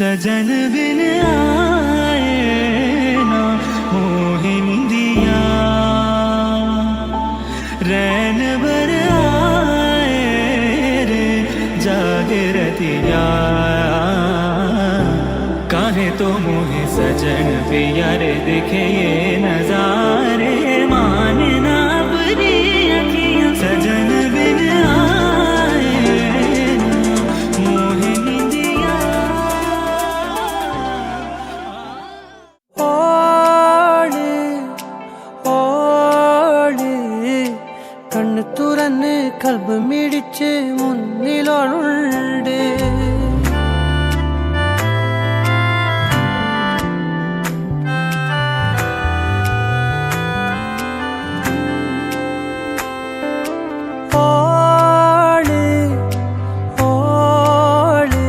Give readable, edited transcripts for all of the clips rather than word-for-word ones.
सजन बिन आए ना मोहिंदिया रैन बर आए रे जागरतिया काहे तो मोहे सजन प्यार दिखे ये नजारे माने ना अपनी अखियां सजन बिन തുറന്ന് കൽബ് മിടിച്ച് മുന്നിലോളുണ്ട് ഓള് ഓള്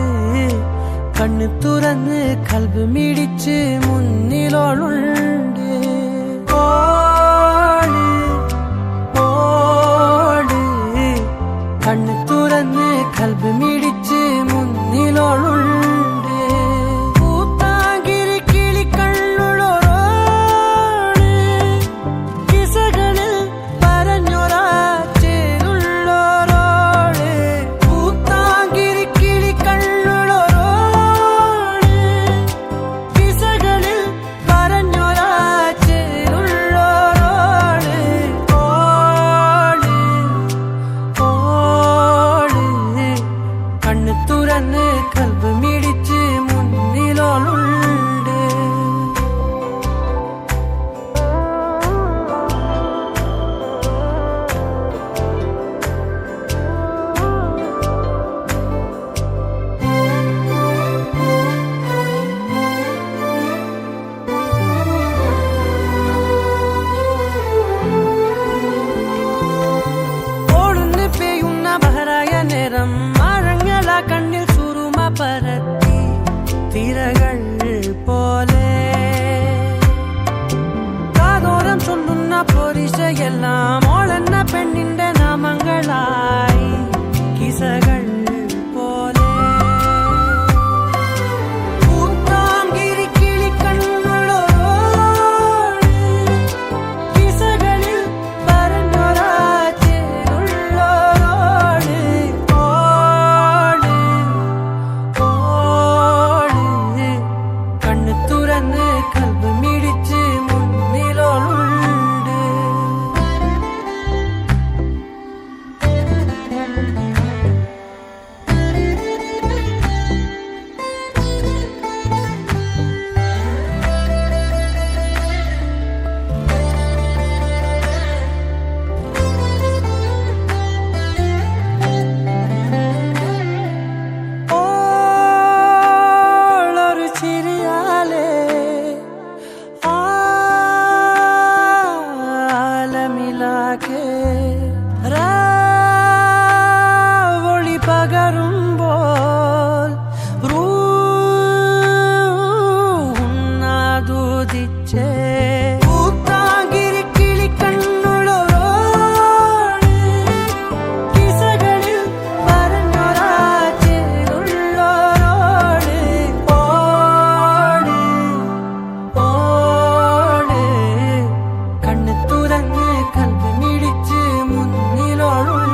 കണ്ണ് തുറന്ന് കൽബ് മിടിച്ച് മുന്നിലോളുണ്ട് കണ്ണ് തുറന്ന് കൽബ് മിടിച്ച് മുന്നിലോളുണ്ട് പൂത്താങ്കിരി കിളി കണ്ണുള്ളോരോട് കിസകളിൽ പറഞ്ഞൊരാ ചേരുള്ളോരോട് പൂത്താങ്കിരി കിളി കണ്ണുള്ളോരോട് കിസകളിൽ പറഞ്ഞൊരാ ചേരുള്ളോരോട് കണ്ണ് തുറന്ന് കൽബ് മിടിച്ച് മുന്നിലോളുണ്ട് ഓടുന്ന് പെയ്യുന്ന ബഹറായ നേരം കണ്ണിൽ സുറുമ പരത്തി തിരകൾ പോലെ കാതോരം ചൊല്ലുന്ന പോരിശയെല്ലാം ഓളെന്ന പെണ്ണിന്റെ നാമങ്ങളായി കിസകൾ പോലെ പൂത്താങ്കിരി കിളി കണ്ണുള്ളോരോട് കിസകളിൽ പറഞ്ഞൊരാ ചേരുള്ളോരോട് കണ്ണ് തുറന്ന് കൽബ് മിടിച്ച് മുന്നിലോളുണ്ട് രാവൊളി പകരുമ്പോൾ റൂഹുന്നാദുദിച്ചേ പൂത്താങ്കിരി കിളി കണ്ണുള്ളോരോട് കിസകളിൽ പറഞ്ഞൊരാ ചേരുള്ളോരോട് ഓട് ഓട് കണ്ണ് തുറന്ന് കൽബ് മിടിച്ച് മുന്നിലോളുണ്ട്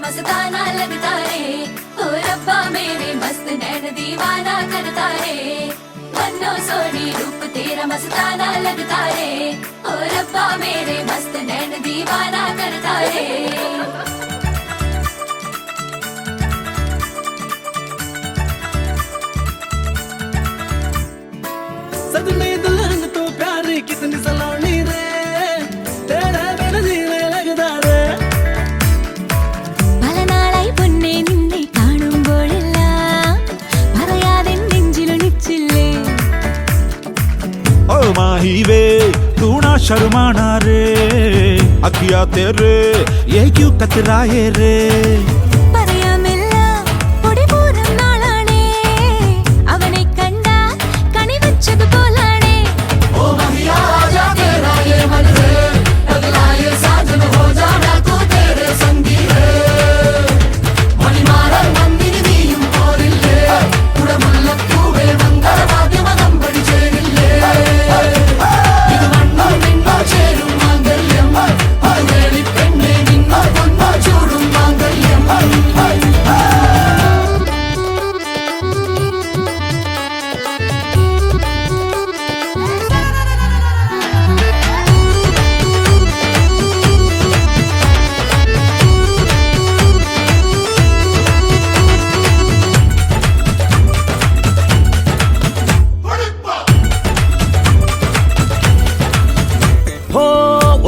मस्ताना लगता रे ओ रब्बा मेरे मस्त नैन दीवाना करता रे बन्नो सोनी रूप तेरा मस्ताना लगता रे ओ रब्बा मेरे मस्त नैन दीवाना करता रे सजनी दुल्हन तो प्यारी कितनी सलोनी रे तेरा बिन जीने लगता रे പല നാളായി പൊന്നെ നിന്നെ കാണുമ്പോഴെല്ലാം പറയാതെ നെഞ്ചിലൊളിച്ചില്ലേ ओ माही वे तू ना शर्माना रे अखिया तेरे ये क्यों कतराए रे പറയാമെല്ലാം പൊടിപൂരം നാളാണേ അവനെ കണ്ടാൽ കണി വെച്ചതുപോലാണേ ओ महिया आजा तेरा ये मन रे अगला ये साजन हो जाना तू तेरे संगी रे मणिमारल मंदिर നീയും പോരില്ലേ കുടമുല്ലപ്പൂവേ മംഗളവാദ്യമനം പഠിച്ചേരില്ലേ ഇത് മണ്ണും നിന്നും ചേരും മാംഗല്യം അതുവേളി പെണ്ണെ നിന്നും കൊന്നു ചൂടും മാംഗല്യം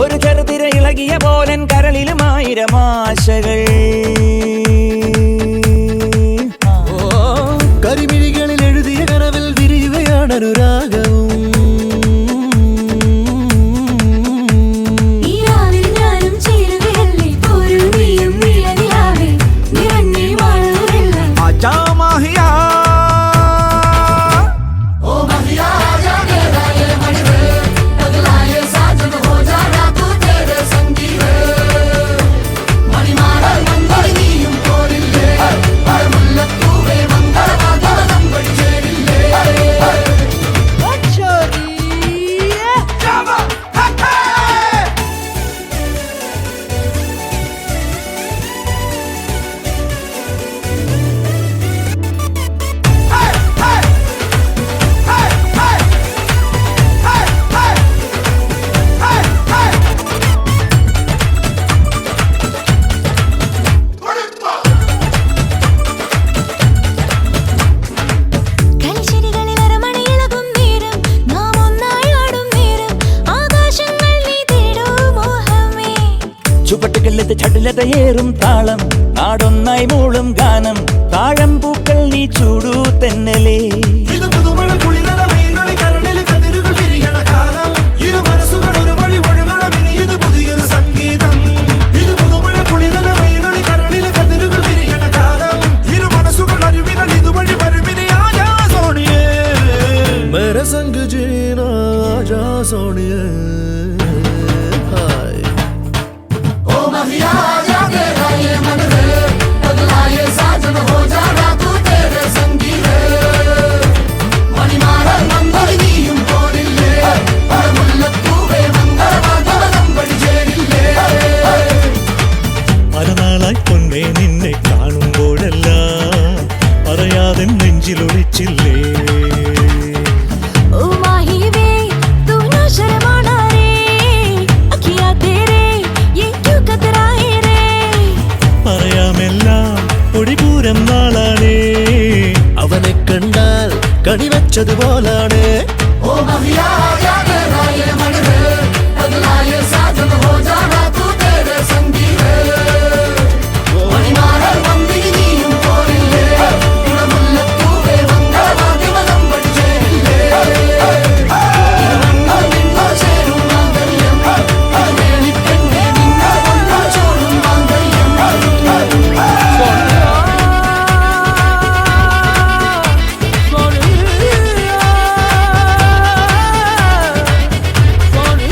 ഒരു ചെറുതിര ഇളകിയ പോലൻ കരളിലും ആയിരം ആശകൾ കരിമിഴികളിൽ എഴുതിയ കനവിൽ വിരിയുകയാണ് അനുരാഗവും ഈ രാവിൽ ഞാനും ചേരുകയല്ലേ പോരും നീയും നീലനിലാവേ നിറഞ്ഞേ വാഴുകയല്ല आजा माहिया ओ महिया आजा तेरा ये मन रे अगला ये साजन हो जाना तू तेरे संगी रे मणिमारल मंदिर നീയും പോരില്ലേ കുടമുല്ലപ്പൂവേ മംഗളവാദ്യമനം പഠിച്ചേരില്ലേ കളിശിരികളിൽ അരമണിയിളകും നേരം നാം ഒന്നായി ആടും നേരം ആകാശങ്ങൾ നീ തേടൂ മോഹമേ ചുവട്ടുകളിലത് ചടുലതയേറും താളം നാടൊന്നായി മൂളും ഗാനം താഴം പൂക്കൾ നീ ചൂടൂ തെന്നലേ ഇത് പുതുമഴ കുളിരല മീൻകളി കരളിൽ കതിരുകൾ വിരിയണ കാലം ഇരു മനസ്സുകൾ ഒരു വഴി ഒഴുകണം ഇനി ഇത് പുതിയൊരു സംഗീതം ഇത് പുതുമഴ കുളിരല മീൻകളി കരളിൽ കതിരുകൾ വിരിയണ കാലം ഇരു മനസ്സുകൾ അരുവികൾ ഇതുവഴി വരുവിനി ആജാ സോണിയേ मेरे संग जीना आजा सोनिए हाय ओ महिया आजा तेरा ये मन रे अगला ये साजन हो जाना तू तेरे संगी रे मणिमारल मंदिर നീയും പോരില്ലേ കുടമുല്ലപ്പൂവേ മംഗളവാദ്യമനം പഠിച്ചേരില്ലേ പലനാളായി പൊന്നെ നിന്നെ കാണുമ്പോഴെല്ലാം പറയാതെ നെഞ്ചിലൊളിച്ചില്ലേ ओ माही वे तू ना शर्माना रे अखियां तेरे ये क्यों कतराए रे പറയാമെല്ലാം പൊടിപൂരം നാളാണേ അവനെ കണ്ടാൽ കണിവെച്ചതുപോലാണ് ഓ महिया आजा तेरा ये मन रे अगला ये साजन हो जाना तू तेरे संगी रे मणिमारल मंदिर നീയും പോരില്ലേ കുടമുല്ലപ്പൂവേ മംഗളവാദ്യമനം പഠിച്ചേരില്ലേ ഇത് മണ്ണും നിന്നും ചേരും മാംഗല്യം അതുവേളി പെണ്ണെ നിന്നും കൊന്നു ചൂടും മാംഗല്യം Sorry.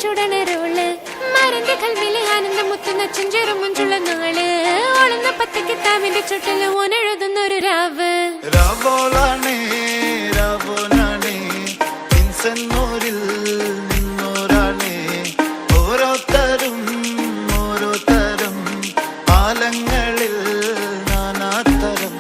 ചുടണരോള് മരന്റെ കൽവിലെ ആനന്ദം മുത്തുന്ന ചെഞ്ചേറും മുഞ്ചുള്ള നാള് ഓളുന്ന പത്ത് കിതാബിന്റെ ചുട്ടില് ഓനെഴുതുന്നൊരു രാവ് രാവോളാണേ രാവോനാണേ ഇൻസന്നൂരിൽ നിന്നോരാണേ ഓരോരുത്തരും ഓരോരുത്തരും ആലങ്ങളിൽ നാനാതരം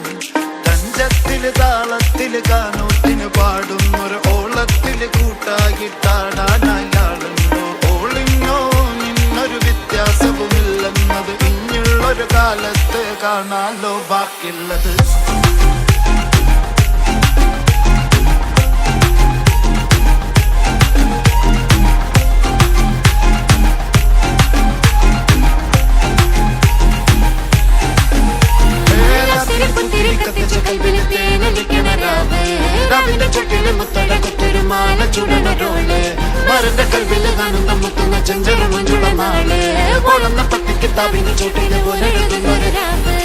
തഞ്ചത്തില് താളത്തില് കാനൂത്തിന് പാടുന്നൊരു ഓളത്തില് കൂട്ടാകിട്ടാടാനായാളുണ്ടോ ഓളിനോ നിന്നൊരു വ്യത്യാസവുമില്ലെന്നത് ഇനിയുള്ളൊരു കാലത്ത് കാണാലോ ബാക്കിയുള്ളത് രാവിന്റെ ചുട്ടില് മുത്തട കുത്തൊരു മാല ചുടണരോള് മരന്റെ കൽവില് ആനന്ദം മുത്തുന്ന ചെഞ്ചെറു മഞ്ചുള്ള നാള് ഓളുന്ന പത്ത് കിതാബിന്റെ ചുട്ടില് ഓനെഴുതുന്നൊരു രാവ്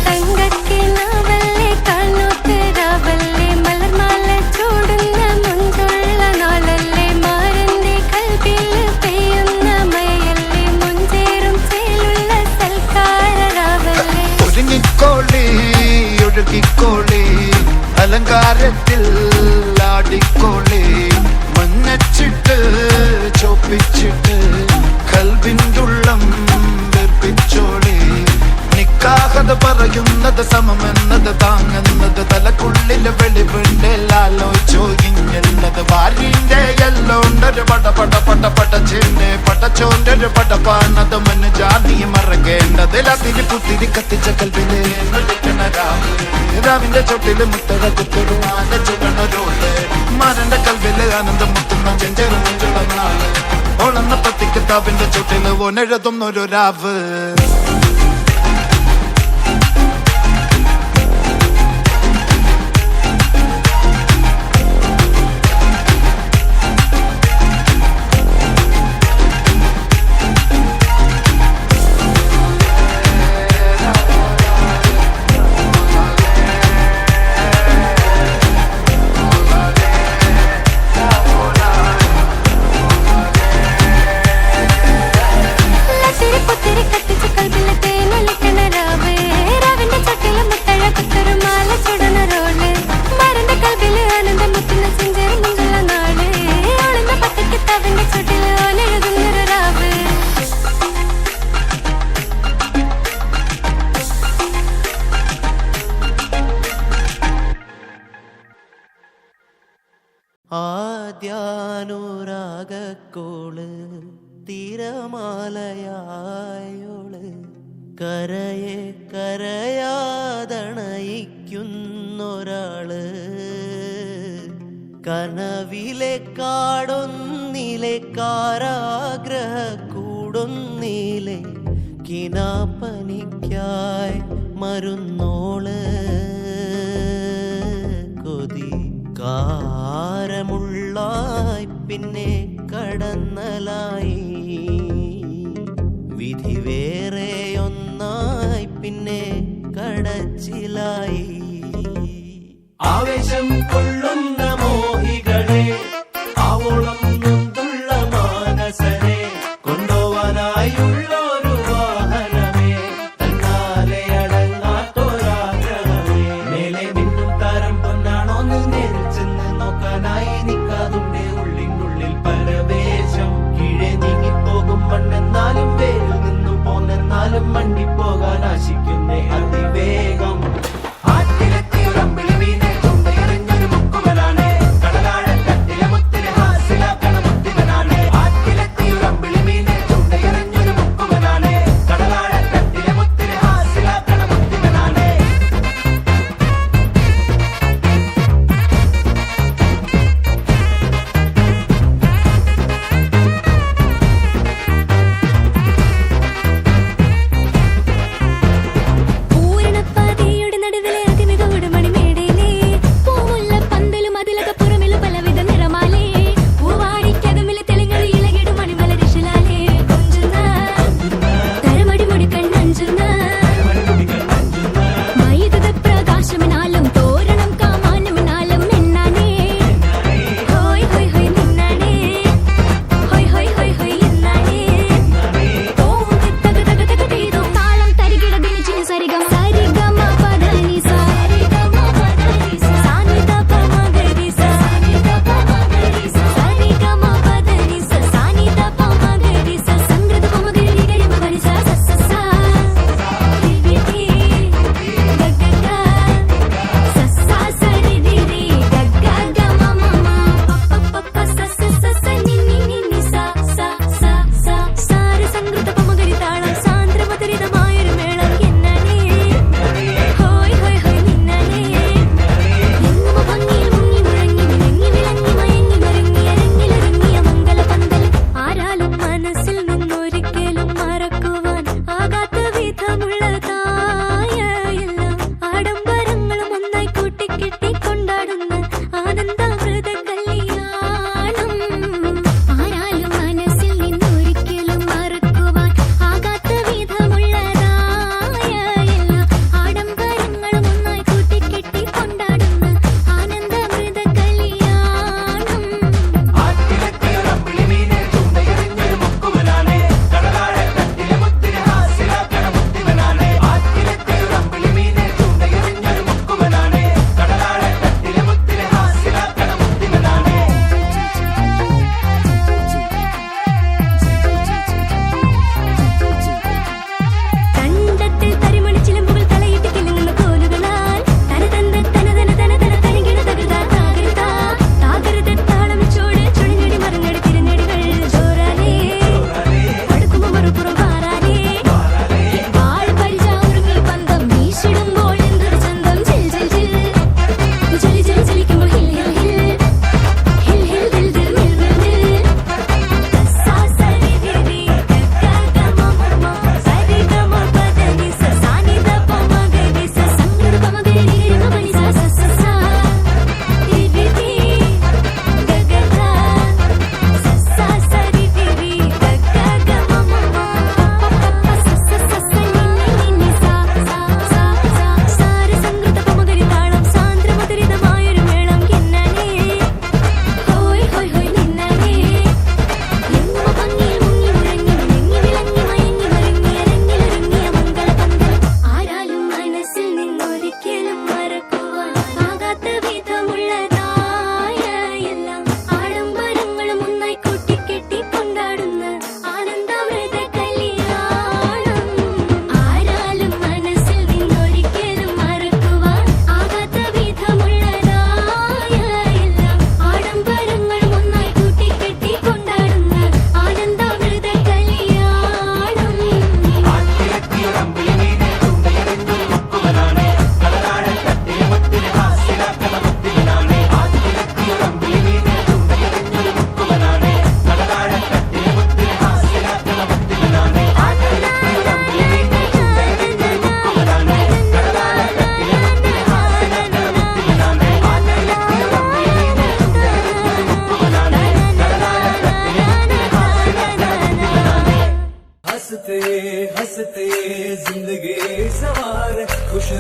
തങ്കക്കിനാവല്ലേ കാണൂത്ത് രാവല്ലേ മലർമാല ചൂടുന്ന മുഞ്ചുള്ള നാളല്ലേ മാരന്റെ കൽവില് പെയ്യുന്ന മഴയല്ലേ മുഞ്ചേറും ചേലുള്ള സൽക്കാര രാവല്ലേ ഒരുങ്ങിക്കോളി ഒഴുകിക്കോളി അലങ്കാരത്തിൽ ആടിക്കോളി മഞ്ഞച്ചിട്ട് ചോപ്പിച്ചിട്ട് കൽവിൻ്റുള്ളം വെറുപ്പിച്ചോളി നിക്കാഹത് പറയുന്നത് സമമെന്നത് താങ്ങുന്നത് തലക്കുള്ളില് വെളിവുണ്ടെല്ലാലോചോയിഞ്ഞുള്ളത് വാരിന്റെ എല്ലോണ്ടൊരു പടച്ചേന്റെ പടച്ചോന്റെ പടപ്പാണത് മഞ്ഞ ജാതി മറക്കേണ്ടത് അതിന് പുത്തിരി കത്തിച്ച കൽവിലെ രാവിന്റെ ചൊട്ടില് മുത്തട കുത്തൊരു ആന ചുടണരോള് മരന്റെ കൽവില് ആനന്ദം മുത്തുന്ന ചെഞ്ചെറു മുഞ്ചുള്ള നാള് ഓളന്ന പത്ത് കിതാബിന്റെ ചുട്ടില് ഓനെഴുതുന്നൊരു രാവ് ആദ്യാനുരാഗക്കോള് തിരമാലയായോള് കരയെ കരയാതണയിക്കുന്നൊരാള് കനവിലെ കാടൊന്നിലെ കാരാഗ്രഹ കൂടൊന്നിലെ കിനാപ്പനിക്കായി മരുന്നോള് കൊതി കാരമുള്ളായി പിന്നെ കടന്നലായി വിധി വേറെ ഒന്നായി പിന്നെ കടച്ചിലായി ആവേശം കൊള്ളുന്ന മോഹികളെ ആവോളം നൊന്തുള്ള മാനസരെ കൊണ്ടുപോവാനായുള്ളൊരു വാഹനമേ തന്നാലെ അടങ്ങാത്തൊരാഗ്രഹമേ മേലെ മിന്നും താരം പൊന്നാണോ നേരിൽ ചെന്ന് നോക്കാനായി നിൽക്കാതുണ്ടേ ഉള്ളിനുള്ളിൽ പരവേശം കീഴെ നീങ്ങിപ്പോകും മണ്ണെന്നാലും വേരിൽ നിന്നു പോന്നെന്നാലും മണ്ടിപ്പോകാൻ ആശിക്കുന്നേ അതിവേഗം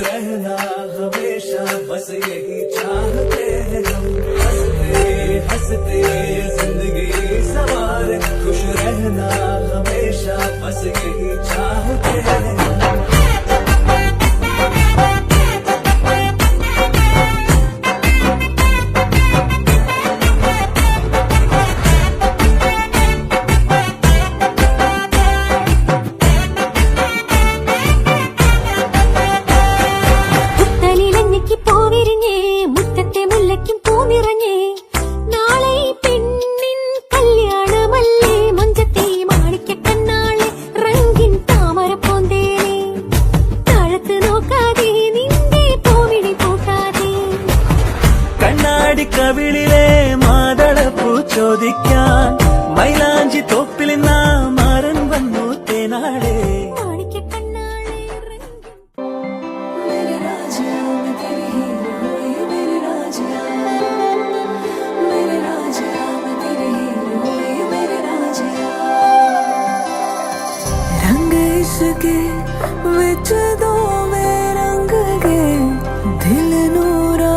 रहना हमेशा बस यही चाहते हैं हम हंसते हंसते जिंदगी सवार खुश रहना हमेशा बस यही चाहते हैं हम കവിളിലെ മാതളപ്പൂ ചോദിക്കാൻ മൈലാഞ്ചി തോപ്പിൽ മാരൻ വന്നു തേനാളെ रंग इसके विच दो में रंग गए दिल नूरा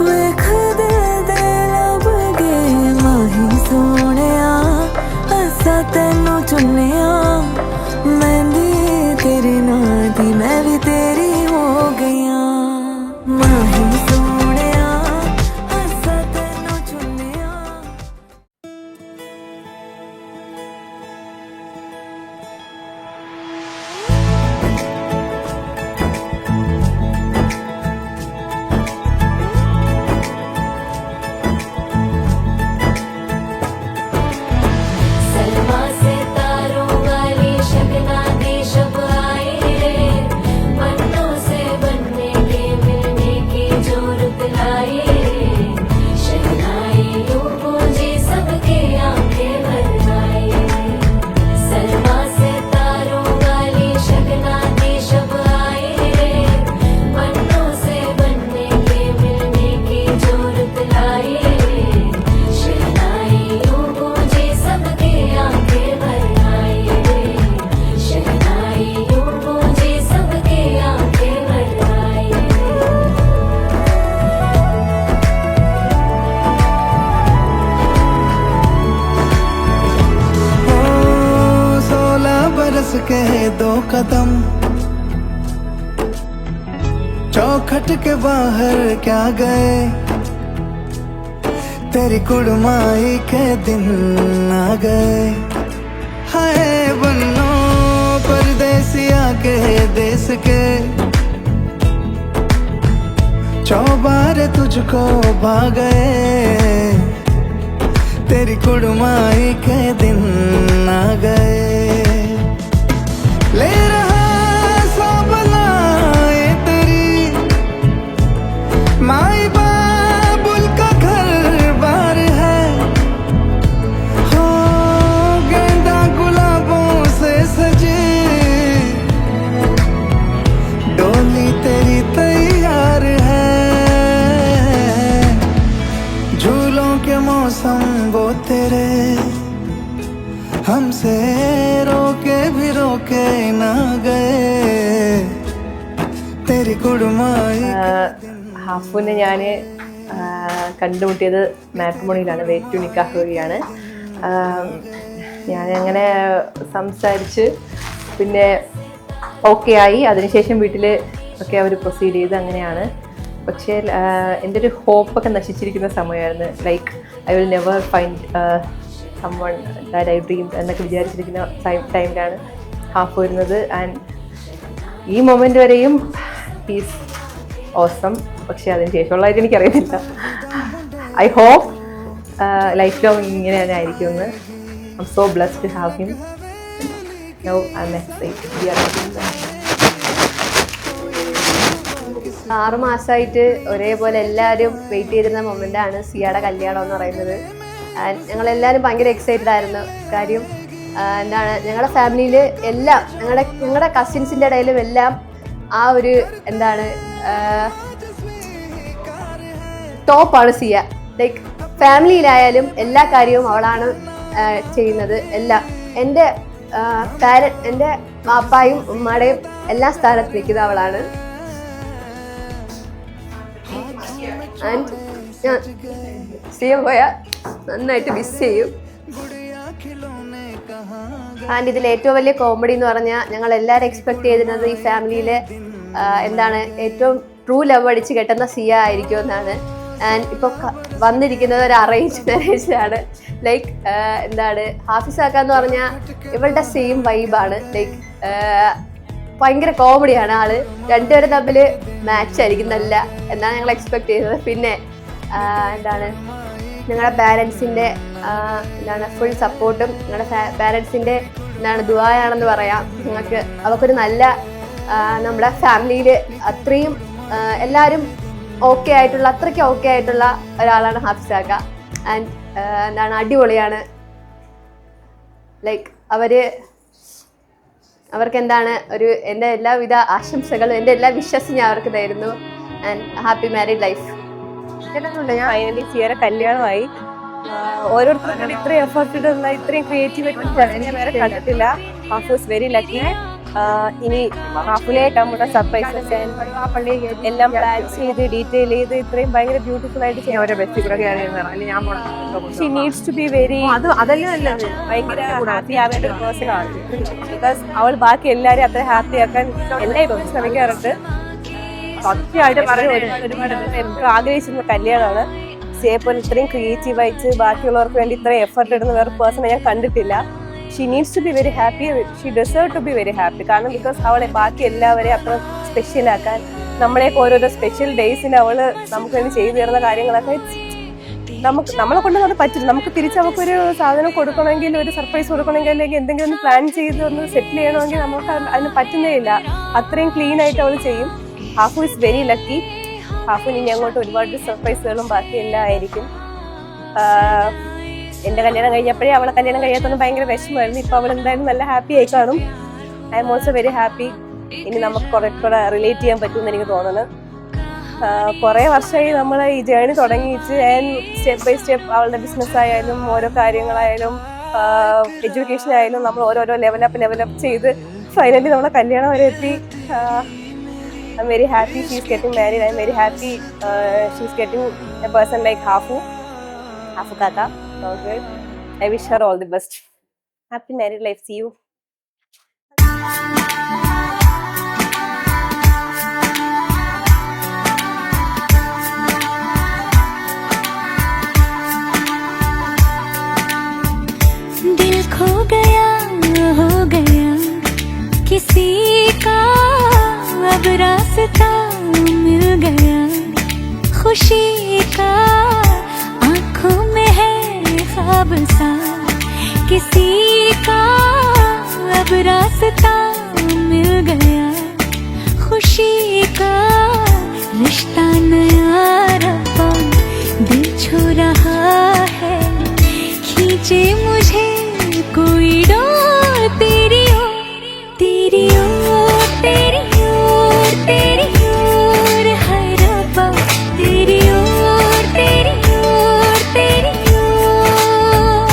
वेख दे दे लब गए माही सोनिया असा तेनू चुनिया मैंने तेरी नाल दी मैं भी तेरी हो गया माही सोनिया असा तेनू चुनिया सलमा से तारों वाली शगना दे शब आए रे मन्नों से बनने के मिलने की जोरत लाए रे शहनाई यूं गूंजे सबके आंखें भर आए सलमा से तारों वाली शगना दे शब आए रे मन्नों से बनने के मिलने की जोरत लाए रे शहनाई यूं गूंजे सबके आंखें भर आए शहनाई यूं गूंजे सबके आंखें भर आए ओ 16 बरस के 2 कदम चौखट के बाहर क्या गए तेरी कुड़माई के दिन आ गए हाय बन्नो परदेसिया के देश के चौबारे तुझको भा गए तेरी कुड़माई के दिन आ गए ले रहा सब लाए तेरी माई बाबुल का घर बार है हो गेंदा गुलाबों से सजे डोली तेरी तैयार है झूलों के मौसम वो तेरे हमसे रोके भी रोके ना गए तेरी कुड़माई ഹാഫുവിനെ ഞാൻ കണ്ടുമുട്ടിയത് മാട്രിമോണിയിലാണ് വേറ്റു നിക്കാഹ് വഴിയാണ് ഞാനങ്ങനെ സംസാരിച്ച് പിന്നെ ഓക്കെ ആയി അതിനുശേഷം വീട്ടിൽ ഒക്കെ അവർ പ്രൊസീഡ് ചെയ്ത് അങ്ങനെയാണ് പക്ഷേ എൻ്റെ ഒരു ഹോപ്പൊക്കെ നശിച്ചിരിക്കുന്ന സമയമായിരുന്നു like I will never find someone that I dream എന്നൊക്കെ വിചാരിച്ചിരിക്കുന്ന ടൈമിലാണ് ഹാഫ് വരുന്നത് ആൻഡ് ഈ മൊമെൻ്റ് വരെയും ഹീസ് ഓസം പക്ഷേ അതിന് ശേഷമുള്ളതായിട്ട് എനിക്കറിയത്തില്ല ഐ ഹോപ്പ് ലൈഫ് ലോങ് ഇങ്ങനെ തന്നെ ആയിരിക്കുമെന്ന് I'm so blessed to have him now I'm excited we are 6 മാസമായിട്ട് ഒരേപോലെ എല്ലാവരും വെയിറ്റ് ചെയ്തിരുന്ന മൊമെൻ്റാണ് സിയയുടെ കല്യാണം എന്ന് പറയുന്നത്. ഞങ്ങളെല്ലാവരും ഭയങ്കര എക്സൈറ്റഡ് ആയിരുന്നു. കാര്യം എന്താണ്, ഞങ്ങളുടെ ഫാമിലിയിൽ എല്ലാം ഞങ്ങളുടെ കസിൻസിൻ്റെ ഇടയിലും എല്ലാം ആ ഒരു എന്താണ് ടോപ്പാണ് സിയ. ലൈക്ക് ഫാമിലിയിലായാലും എല്ലാ കാര്യവും അവളാണ് ചെയ്യുന്നത്. എല്ലാം എൻ്റെ വാപ്പായും ഉമ്മയുടെയും എല്ലാ സ്ഥാനത്ത് നിൽക്കുന്നത് അവളാണ്. ആൻഡ് ഞാൻ സിയ പോയാൽ നന്നായിട്ട് മിസ് ചെയ്യും. ആൻഡ് ഇതിൽ ഏറ്റവും വലിയ കോമഡി എന്ന് പറഞ്ഞാൽ ഞങ്ങൾ എല്ലാവരും എക്സ്പെക്ട് ചെയ്തിരുന്നത് ഈ ഫാമിലിയിൽ എന്താണ് ഏറ്റവും ട്രൂ ലവ് അടിച്ച് കെട്ടുന്ന സിയ ആയിരിക്കും എന്നാണ്. ആൻഡ് ഇപ്പോൾ വന്നിരിക്കുന്നത് ഒരു അറേഞ്ച് മാരേജിലാണ്. ലൈക്ക് എന്താണ് ഹാഫിസാക്ക എന്ന് പറഞ്ഞാൽ ഇവളുടെ സെയിം വൈബാണ്. ലൈക്ക് ഭയങ്കര കോമഡിയാണ് ആള്. രണ്ടുപേരും തമ്മിൽ മാച്ച് ആയിരിക്കും നല്ല എന്നാണ് ഞങ്ങൾ എക്സ്പെക്ട് ചെയ്തത്. പിന്നെ എന്താണ് ഞങ്ങളുടെ പാരൻസിൻ്റെ എന്താണ് ഫുൾ സപ്പോർട്ടും ഞങ്ങളുടെ പാരൻസിൻ്റെ എന്താണ് ദുആയാണെന്ന് പറയാം. ഞങ്ങൾക്ക് അവർക്കൊരു നല്ല നമ്മുടെ ഫാമിലിയിൽ അത്രയും എല്ലാവരും ഓക്കെ ആയിട്ടുള്ള അത്രയ്ക്ക് ഓക്കെ ആയിട്ടുള്ള ഒരാളാണ് ഹാഫിസാക്ക. ആൻഡ് എന്താണ് അടിപൊളിയാണ്. ലൈക്ക് അവർക്ക് എന്താണ് എൻ്റെ എല്ലാവിധ ആശംസകളും എൻ്റെ എല്ലാ വിശ്വസും ഞാൻ അവർക്ക് തരുന്നു. And happy married life. ഞാൻ ഫൈനലി സിയയുടെ കല്യാണമായി. ഓരോരുത്തർക്കും ഇത്രയും എഫേർട്ട് ഇടുന്ന ഇത്രയും ക്രിയേറ്റീവായിട്ട് ഞാൻ വേറെ കണ്ടിട്ടില്ല. ഹാഫു ഇസ് വെരി ലക്കി. ഇനി ഹാഫിലേക്ക് നമ്മുടെ സർപ്രൈസസ് എല്ലാം പ്ലാൻ ചെയ്ത് ഡീറ്റെയിൽ ചെയ്ത് ഇത്രയും ഭയങ്കര ബ്യൂട്ടിഫുൾ ആയിട്ട് she needs to be very ഭയങ്കര ഹാപ്പി ആവേണ്ട ഒരു പേഴ്സൺ ആണ്. ബിക്കോസ് അവൾ ബാക്കി എല്ലാവരും അത്ര ഹാപ്പി ആക്കാൻ എല്ലാവരും ശ്രമിക്കാറുണ്ട്. സത്യമായിട്ട് ഒരുപാട് എനിക്ക് ആഗ്രഹിച്ചിരുന്ന കല്യാണമാണ്. സിയെപ്പോലെ ഇത്രയും ക്രിയേറ്റീവായിട്ട് ബാക്കിയുള്ളവർക്ക് വേണ്ടി ഇത്രയും എഫർട്ട് ഇടുന്ന വേറെ പേഴ്സണെ ഞാൻ കണ്ടിട്ടില്ല. She needs to be very happy. She deserve to be very happy. കാരണം ബിക്കോസ് അവളെ ബാക്കി എല്ലാവരെയും അത്ര സ്പെഷ്യലാക്കാൻ നമ്മളെയൊക്കെ ഓരോരോ സ്പെഷ്യൽ ഡേയ്സിന് അവൾ നമുക്ക് വേണ്ടി ചെയ്തു തരുന്ന കാര്യങ്ങളൊക്കെ നമ്മളെ കൊണ്ട് അത് പറ്റില്ല. നമുക്ക് തിരിച്ച് നമുക്കൊരു സാധനം കൊടുക്കണമെങ്കിൽ ഒരു സർപ്രൈസ് കൊടുക്കണമെങ്കിൽ അല്ലെങ്കിൽ എന്തെങ്കിലും ഒന്ന് പ്ലാൻ ചെയ്ത് ഒന്ന് സെറ്റിൽ ചെയ്യണമെങ്കിൽ നമുക്ക് അതിന് പറ്റുന്നേ ഇല്ല. അത്രയും ക്ലീൻ ആയിട്ട് അവൾ ചെയ്യും. ഹാഫു ഇസ് വെരി ലക്കി. ഹാഫുവിന് ഇനി അങ്ങോട്ട് ഒരുപാട് സർപ്രൈസുകളും ബാക്കി എല്ലാം ആയിരിക്കും. എൻ്റെ കല്യാണം കഴിഞ്ഞപ്പോഴേ അവളെ കല്യാണം കഴിയാത്തൊന്നും ഭയങ്കര വിഷമമായിരുന്നു. ഇപ്പോൾ അവൾ എന്തായാലും നല്ല ഹാപ്പി ആയി കാണും. I am also very happy. ഇനി നമുക്ക് കുറെ കൂടെ റിലേറ്റ് ചെയ്യാൻ പറ്റുമെന്ന് എനിക്ക് തോന്നുന്നു. കുറേ വർഷമായി നമ്മൾ ഈ ജേണി തുടങ്ങിയിട്ട് സ്റ്റെപ്പ് ബൈ സ്റ്റെപ്പ് അവളുടെ ബിസിനസ് ആയാലും ഓരോ കാര്യങ്ങളായാലും എഡ്യൂക്കേഷൻ ആയാലും നമ്മൾ ഓരോരോ ലെവലപ്പ് ചെയ്ത് ഫൈനലി നമ്മളെ കല്യാണം വരെ എത്തി. I'm very happy she's getting married. I'm very happy she's getting a person like Hafu Kaka. Okay. I wish her all the best. Happy married life. See you. दिल खो गया हो गया किसी का अब रास्ता मिल गया खुशी का आँखों में है ख्वाब सा किसी का अब रास्ता मिल गया खुशी का रिश्ता नया रब्बा दिल छू रहा है खींचे मुझे कोई डोर तेरी ओर तेरी ओर तेरी ओर तेरी ओर है रब्बा तेरी ओर तेरी ओर तेरी ओर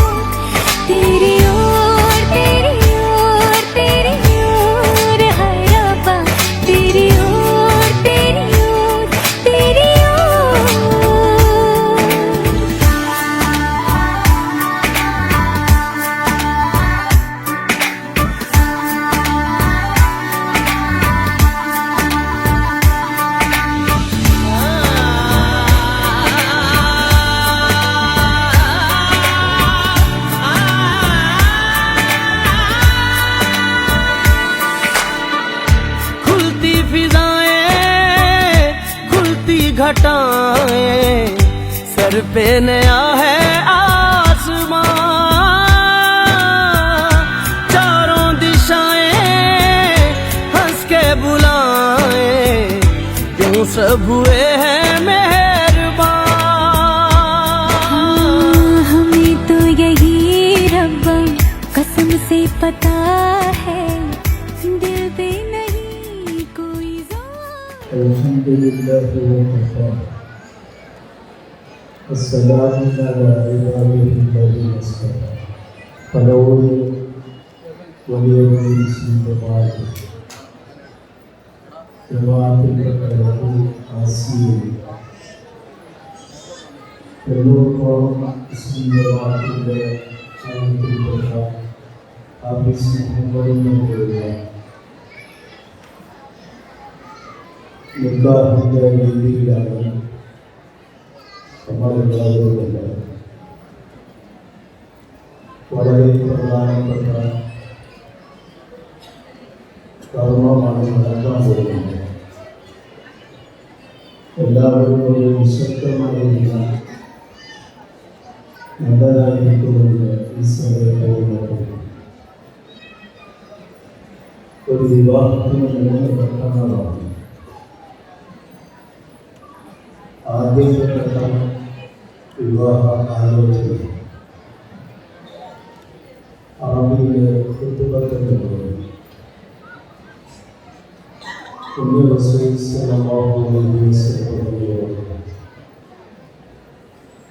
तेरी ओर तेरी ओर तेरी ओर है रब्बा तेरी ओर तेरी ओर तेरी ओर खुलती फिजाएं खुलती घटाएं सर पे नया है आसमां चारों दिशाएं हंस के बुलाएं यूं सब हुए हैं मेहरबान हमें तो यही रब्बा कसम से पता है दिल पे नहीं कोई ज़ोर الحمد لله وكفى والسلام على عباده الذين اصطفى فلولا وليد سيدنا جماعة الأولى عسير എല്ലോർക്കോളം സുന്ദരമാക്കിൻ്റെ ആയിരത്തിൽപ്പെട്ട ഹാഫിസ് മുഹമ്മദിനുള്ള നിക്കാഹിൻ്റെ രീതിയിലാണ് നമ്മളെല്ലാവരുമല്ല വളരെ പ്രധാനപ്പെട്ട കർമ്മമാണ് നടക്കാൻ പോകുന്നത്. എല്ലാവരും ഒരു നിശബ്ദമായിരുന്ന നല്ലതായിരിക്കുമെന്ന് ഈ സമയത്ത് ഒരു വിവാഹത്തിന് മൂന്ന് ഘട്ടങ്ങളാണ്. ആദ്യത്തെ ഘട്ടം വിവാഹ ആലോചന. അറബിയിലെ ഖുത്ബത്തിന്റെ റസൂൽ സല്ലല്ലാഹു അലൈഹി വസല്ലം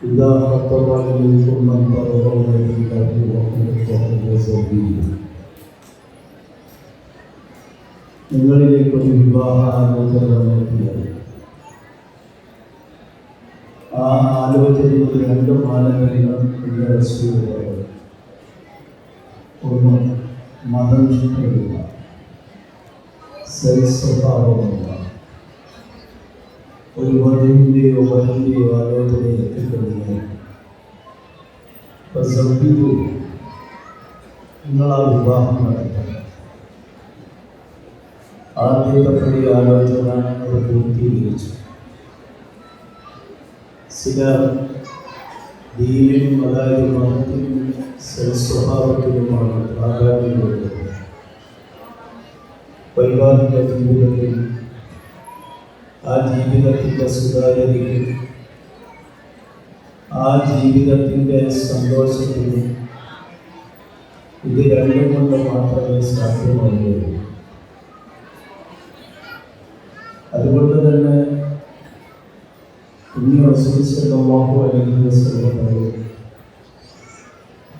ഇദാ ഖതബ ഇലൈക്കും മൻ തറദൗന ദീനഹു വ ഖുലുഖഹു ഫസവ്വിഹു. നിങ്ങളിലേക്ക് ഒരു വിവാഹ ആലോചന നടത്തിയാൽ ആ ആലോചനയിൽ രണ്ട് മാനദണ്ഡങ്ങൾ എൻ്റെ റസൂൽ പറഞ്ഞു. ഒന്ന്, മതനിഷ്ഠയില്ല, സൽസ്വഭാവമുള്ള ഒരു വധുവിൻ്റെയോ വരൻ്റെയോ ആലോചന എത്തിക്കഴിഞ്ഞാൽ നിങ്ങൾ ആ വിവാഹം നടത്തണം. ആദ്യത്തെ പടി ആലോചന അത് പൂർത്തീകരിച്ചു. ചില ദീനിലും അതായത് മതത്തിനും സൽസ്വഭാവത്തിനുമാണ് പ്രാധാന്യമുള്ളത്. വൈവാഹിക ജീവിതത്തിൽ ആ ജീവിതത്തിൻ്റെ സുതാര്യതയും ആ ജീവിതത്തിൻ്റെ സന്തോഷത്തിനും ഇത് രണ്ടും കൊണ്ട് മാത്രമേ സാധ്യമാവുകയുള്ളൂ. അതുകൊണ്ട് തന്നെ റസൂൽ സല്ലല്ലാഹു അലൈഹി വസല്ലം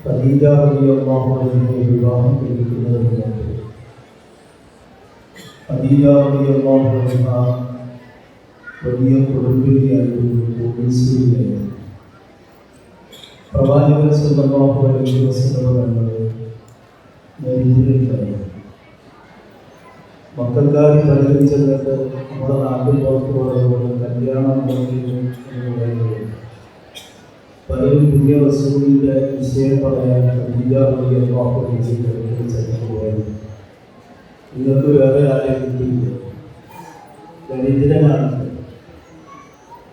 ഖദീജ റളിയല്ലാഹു അൻഹയെ വിവാഹം കഴിക്കുന്നതിന് മുമ്പ് ഖദീജ റളിയല്ലാഹു അൻഹ വലിയ കുടുംബിനിയായിരുന്നു, പോലീസുകാരിയായിരുന്നു. പ്രവാചകൻ സല്ലല്ലാഹു അലൈഹി വസല്ലം നെഞ്ചിലുണ്ടായിരുന്നു. മക്കൾക്കാർ പലരും ചെന്നിട്ട് നമ്മുടെ നാട്ടിൽ പുറത്തു പറയുമ്പോൾ കല്യാണം പലരും പുതിയ റസൂലിൻ്റെ വിഷയം പറയാൻ ഖദീജ റളിയല്ലാഹു അൻഹയെ ചെന്നപ്പോഴായിരുന്നു. നിങ്ങൾക്ക് വേറെ ആരെയും കിട്ടിയില്ല, ദരിദ്രനാണ്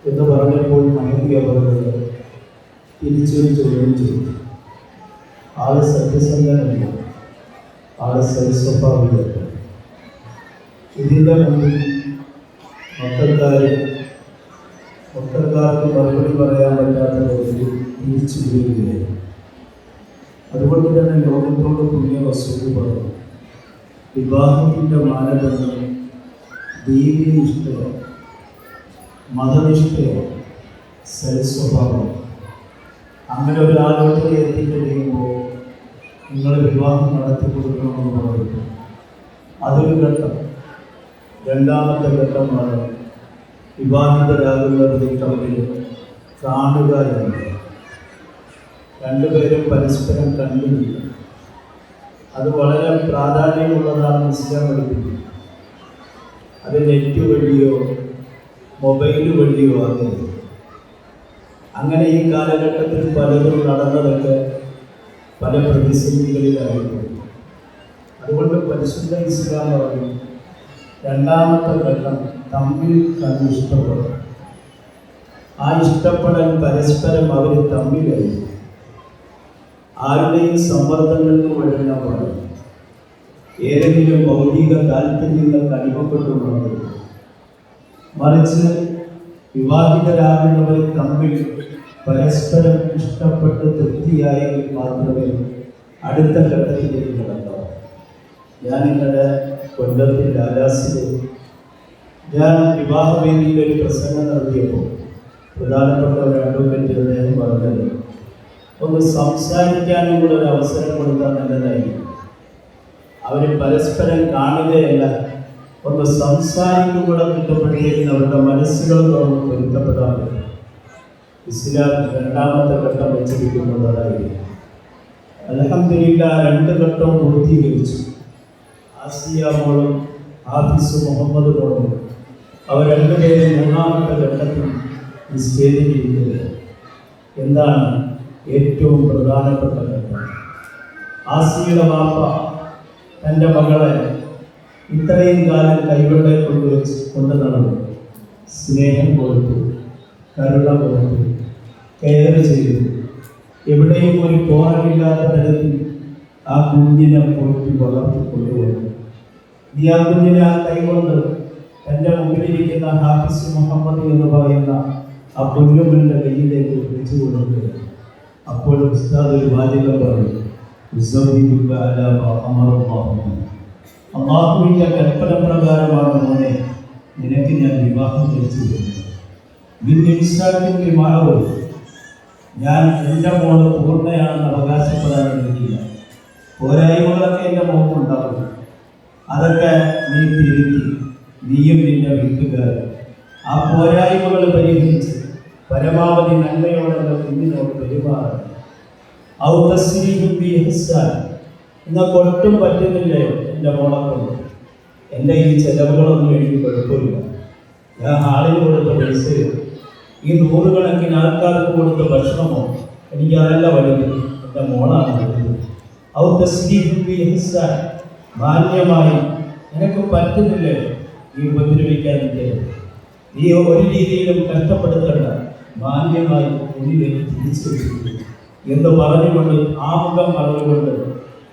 എന്ന് പറഞ്ഞപ്പോൾ മഹദി അവர்கள் തിരിച്ചൊരു ചോദ്യം ചെയ്തു. ആള് സത്യസന്ധനല്ല, ആള് സൽസ്വഭാവികല്ല. ഇതിൻ്റെ മുമ്പിൽ മക്കൾക്കാർക്ക് മറുപടി പറയാൻ പറ്റാത്ത രീതിയിൽ തിരിച്ചു വിടുകയായിരുന്നു. അതുകൊണ്ട് തന്നെ ലോകത്തോട് പുണ്യ റസൂൽ പറഞ്ഞു, വിവാഹത്തിൻ്റെ മാനദണ്ഡം ദീനിഷ്ഠയോ മതനിഷ്ഠയോ സൽസ്വഭാവം. അങ്ങനെ ഒരു ആലോചന എത്തിക്കഴിയുമ്പോൾ നിങ്ങൾ വിവാഹം നടത്തി കൊടുക്കണമെന്ന് പറയുന്നു. അതൊരു ഘട്ടം. രണ്ടാമത്തെ ഘട്ടമാണ് വിവാഹിതരാകുന്നവരെ തമ്മിൽ കാണുക എന്നത്. രണ്ടുപേരും പരസ്പരം കണ്ടില്ല. അത് വളരെ പ്രാധാന്യമുള്ളതാണ് ഇസ്ലാം പഠിപ്പിക്കുന്നത്. അത് നെറ്റ് വഴിയോ മൊബൈൽ വഴിയോ ആകരുത്. അങ്ങനെ ഈ കാലഘട്ടത്തിൽ പലതും നടന്നതൊക്കെ പല പ്രതിസന്ധികളിലായിരുന്നു. അതുകൊണ്ട് പരിശുദ്ധ ഇസ്ലാം പറഞ്ഞു, രണ്ടാമത്തെ ഘട്ടം തമ്മിൽ കണ്ടിഷ്ടപ്പെടണം. ആ ഇഷ്ടപ്പെടൽ പരസ്പരം അവർ തമ്മിലായി. ആരുടെയും സമ്മർദ്ദങ്ങൾക്ക് വഴങ്ങാൻ പാടില്ല. ഏതെങ്കിലും ഭൗതിക താല്പര്യങ്ങൾക്ക് അടിമപ്പെട്ടുള്ളത്. മറിച്ച് വിവാഹിതരാകുന്നവർ തമ്മിൽ പരസ്പരം ഇഷ്ടപ്പെട്ട് തൃപ്തിയായെങ്കിൽ മാത്രമേ അടുത്ത ഘട്ടത്തിലേക്ക് കടക്കാവൂ. ഞാൻ ഇന്നലെ കൊല്ലത്തിൽ രാജാസിൽ ഞാൻ വിവാഹവേദിയിൽ ഒരു പ്രസംഗം നടത്തിയപ്പോൾ പ്രധാനപ്പെട്ട ഒരു അഡ്വക്കേറ്റ് അദ്ദേഹം പറഞ്ഞത്, ഒന്ന് സംസാരിക്കാനും കൂടെ ഒരു അവസരം കൊടുക്കാൻ നല്ലതായിരിക്കും. അവർ പരസ്പരം കാണുകയല്ല, ഒന്ന് സംസാരിക്കും കൂടെ കിട്ടപ്പെടുകയും അവരുടെ മനസ്സുകൾ തുറന്ന് പൊരുത്തപ്പെടാൻ പറ്റും. ഇസ്ലാം രണ്ടാമത്തെ ഘട്ടം വെച്ചിരിക്കുന്നത് അതായിരുന്നു. അൽഹംദുലില്ലാഹ് 2 ഘട്ടവും പൂർത്തീകരിച്ചു. ആസിയ മോളും ഹാഫിസ് മുഹമ്മദ് മോളും അവർ രണ്ടുപേരും 3ാമത്തെ ഘട്ടത്തിൽ ഈ സ്റ്റേജിലിരിക്കുന്നത്. എന്താണ് ഏറ്റവും പ്രധാനപ്പെട്ട ഘട്ടം? ആസിയുടെ വാപ്പ തൻ്റെ മകളെ ഇത്രയും കാലം കൈകൊണ്ടേ കൊണ്ട് നടന്നു. സ്നേഹം കൊടുത്തു, കരുണ കൊടുത്തു, കെയർ ചെയ്തു. എവിടെയും ഒരു പോറലില്ലാത്ത തരത്തിൽ ആ കുഞ്ഞിനെ പോയിട്ട് വളർത്തിക്കൊണ്ടുവന്നു. ഈ ആ കുഞ്ഞിനെ ആ കൈകൊണ്ട് തൻ്റെ മുമ്പിലിരിക്കുന്ന ഹാഫിസ് മുഹമ്മദ് എന്ന് പറയുന്ന ആ പൊന്നുമന്റെ കയ്യിലേക്ക് വെച്ചു കൊടുക്കുക. അപ്പോൾ ഉസ്താദ് ഒരു വാചകം പറഞ്ഞു, അള്ളാഹുവിൻ്റെ കൽപ്പന പ്രകാരമാണ് മോനെ നിനക്ക് ഞാൻ വിവാഹം കഴിച്ചു തരുന്നത്. ഞാൻ എൻ്റെ മോള് പൂർണ്ണയാണെന്ന് അവകാശപ്പെടാൻ കഴിയില്ല. പോരായ്മകളൊക്കെ എൻ്റെ മോക്കുണ്ടാവും. അതൊക്കെ നീ തിരുത്തി, നീയും നിന്റെ വീട്ടുകാരും ആ പോരായ്മകൾ പരിഹരിച്ച് പരമാവധി നന്മയോടെ കുഞ്ഞിനോട് പെരുമാറണം. നിങ്ങൾക്ക് ഒട്ടും പറ്റുന്നില്ലയോ എൻ്റെ മോളെ കൊണ്ട്? എൻ്റെ ഈ ചെലവുകളൊന്നും എനിക്ക് കുഴപ്പമില്ല. ഞാൻ ഹാളിന് കൊടുത്ത പൈസയോ ഈ 100 കണക്കിന് ആൾക്കാർക്ക് കൊടുത്ത ഭക്ഷണമോ എനിക്ക് അതല്ല വലുത്, എൻ്റെ മോളാണ് വലുത്. മാന്യമായി നിനക്ക് പറ്റുന്നില്ലേ നീ ഉപദ്രവിക്കാൻ, നീ ഒരു രീതിയിലും കഷ്ടപ്പെടുത്തണ്ട, മാന്യമായി എന്നിലേക്ക് തിരിച്ചു എന്ന് പറഞ്ഞുകൊണ്ട് ആമുഖം പറഞ്ഞുകൊണ്ട്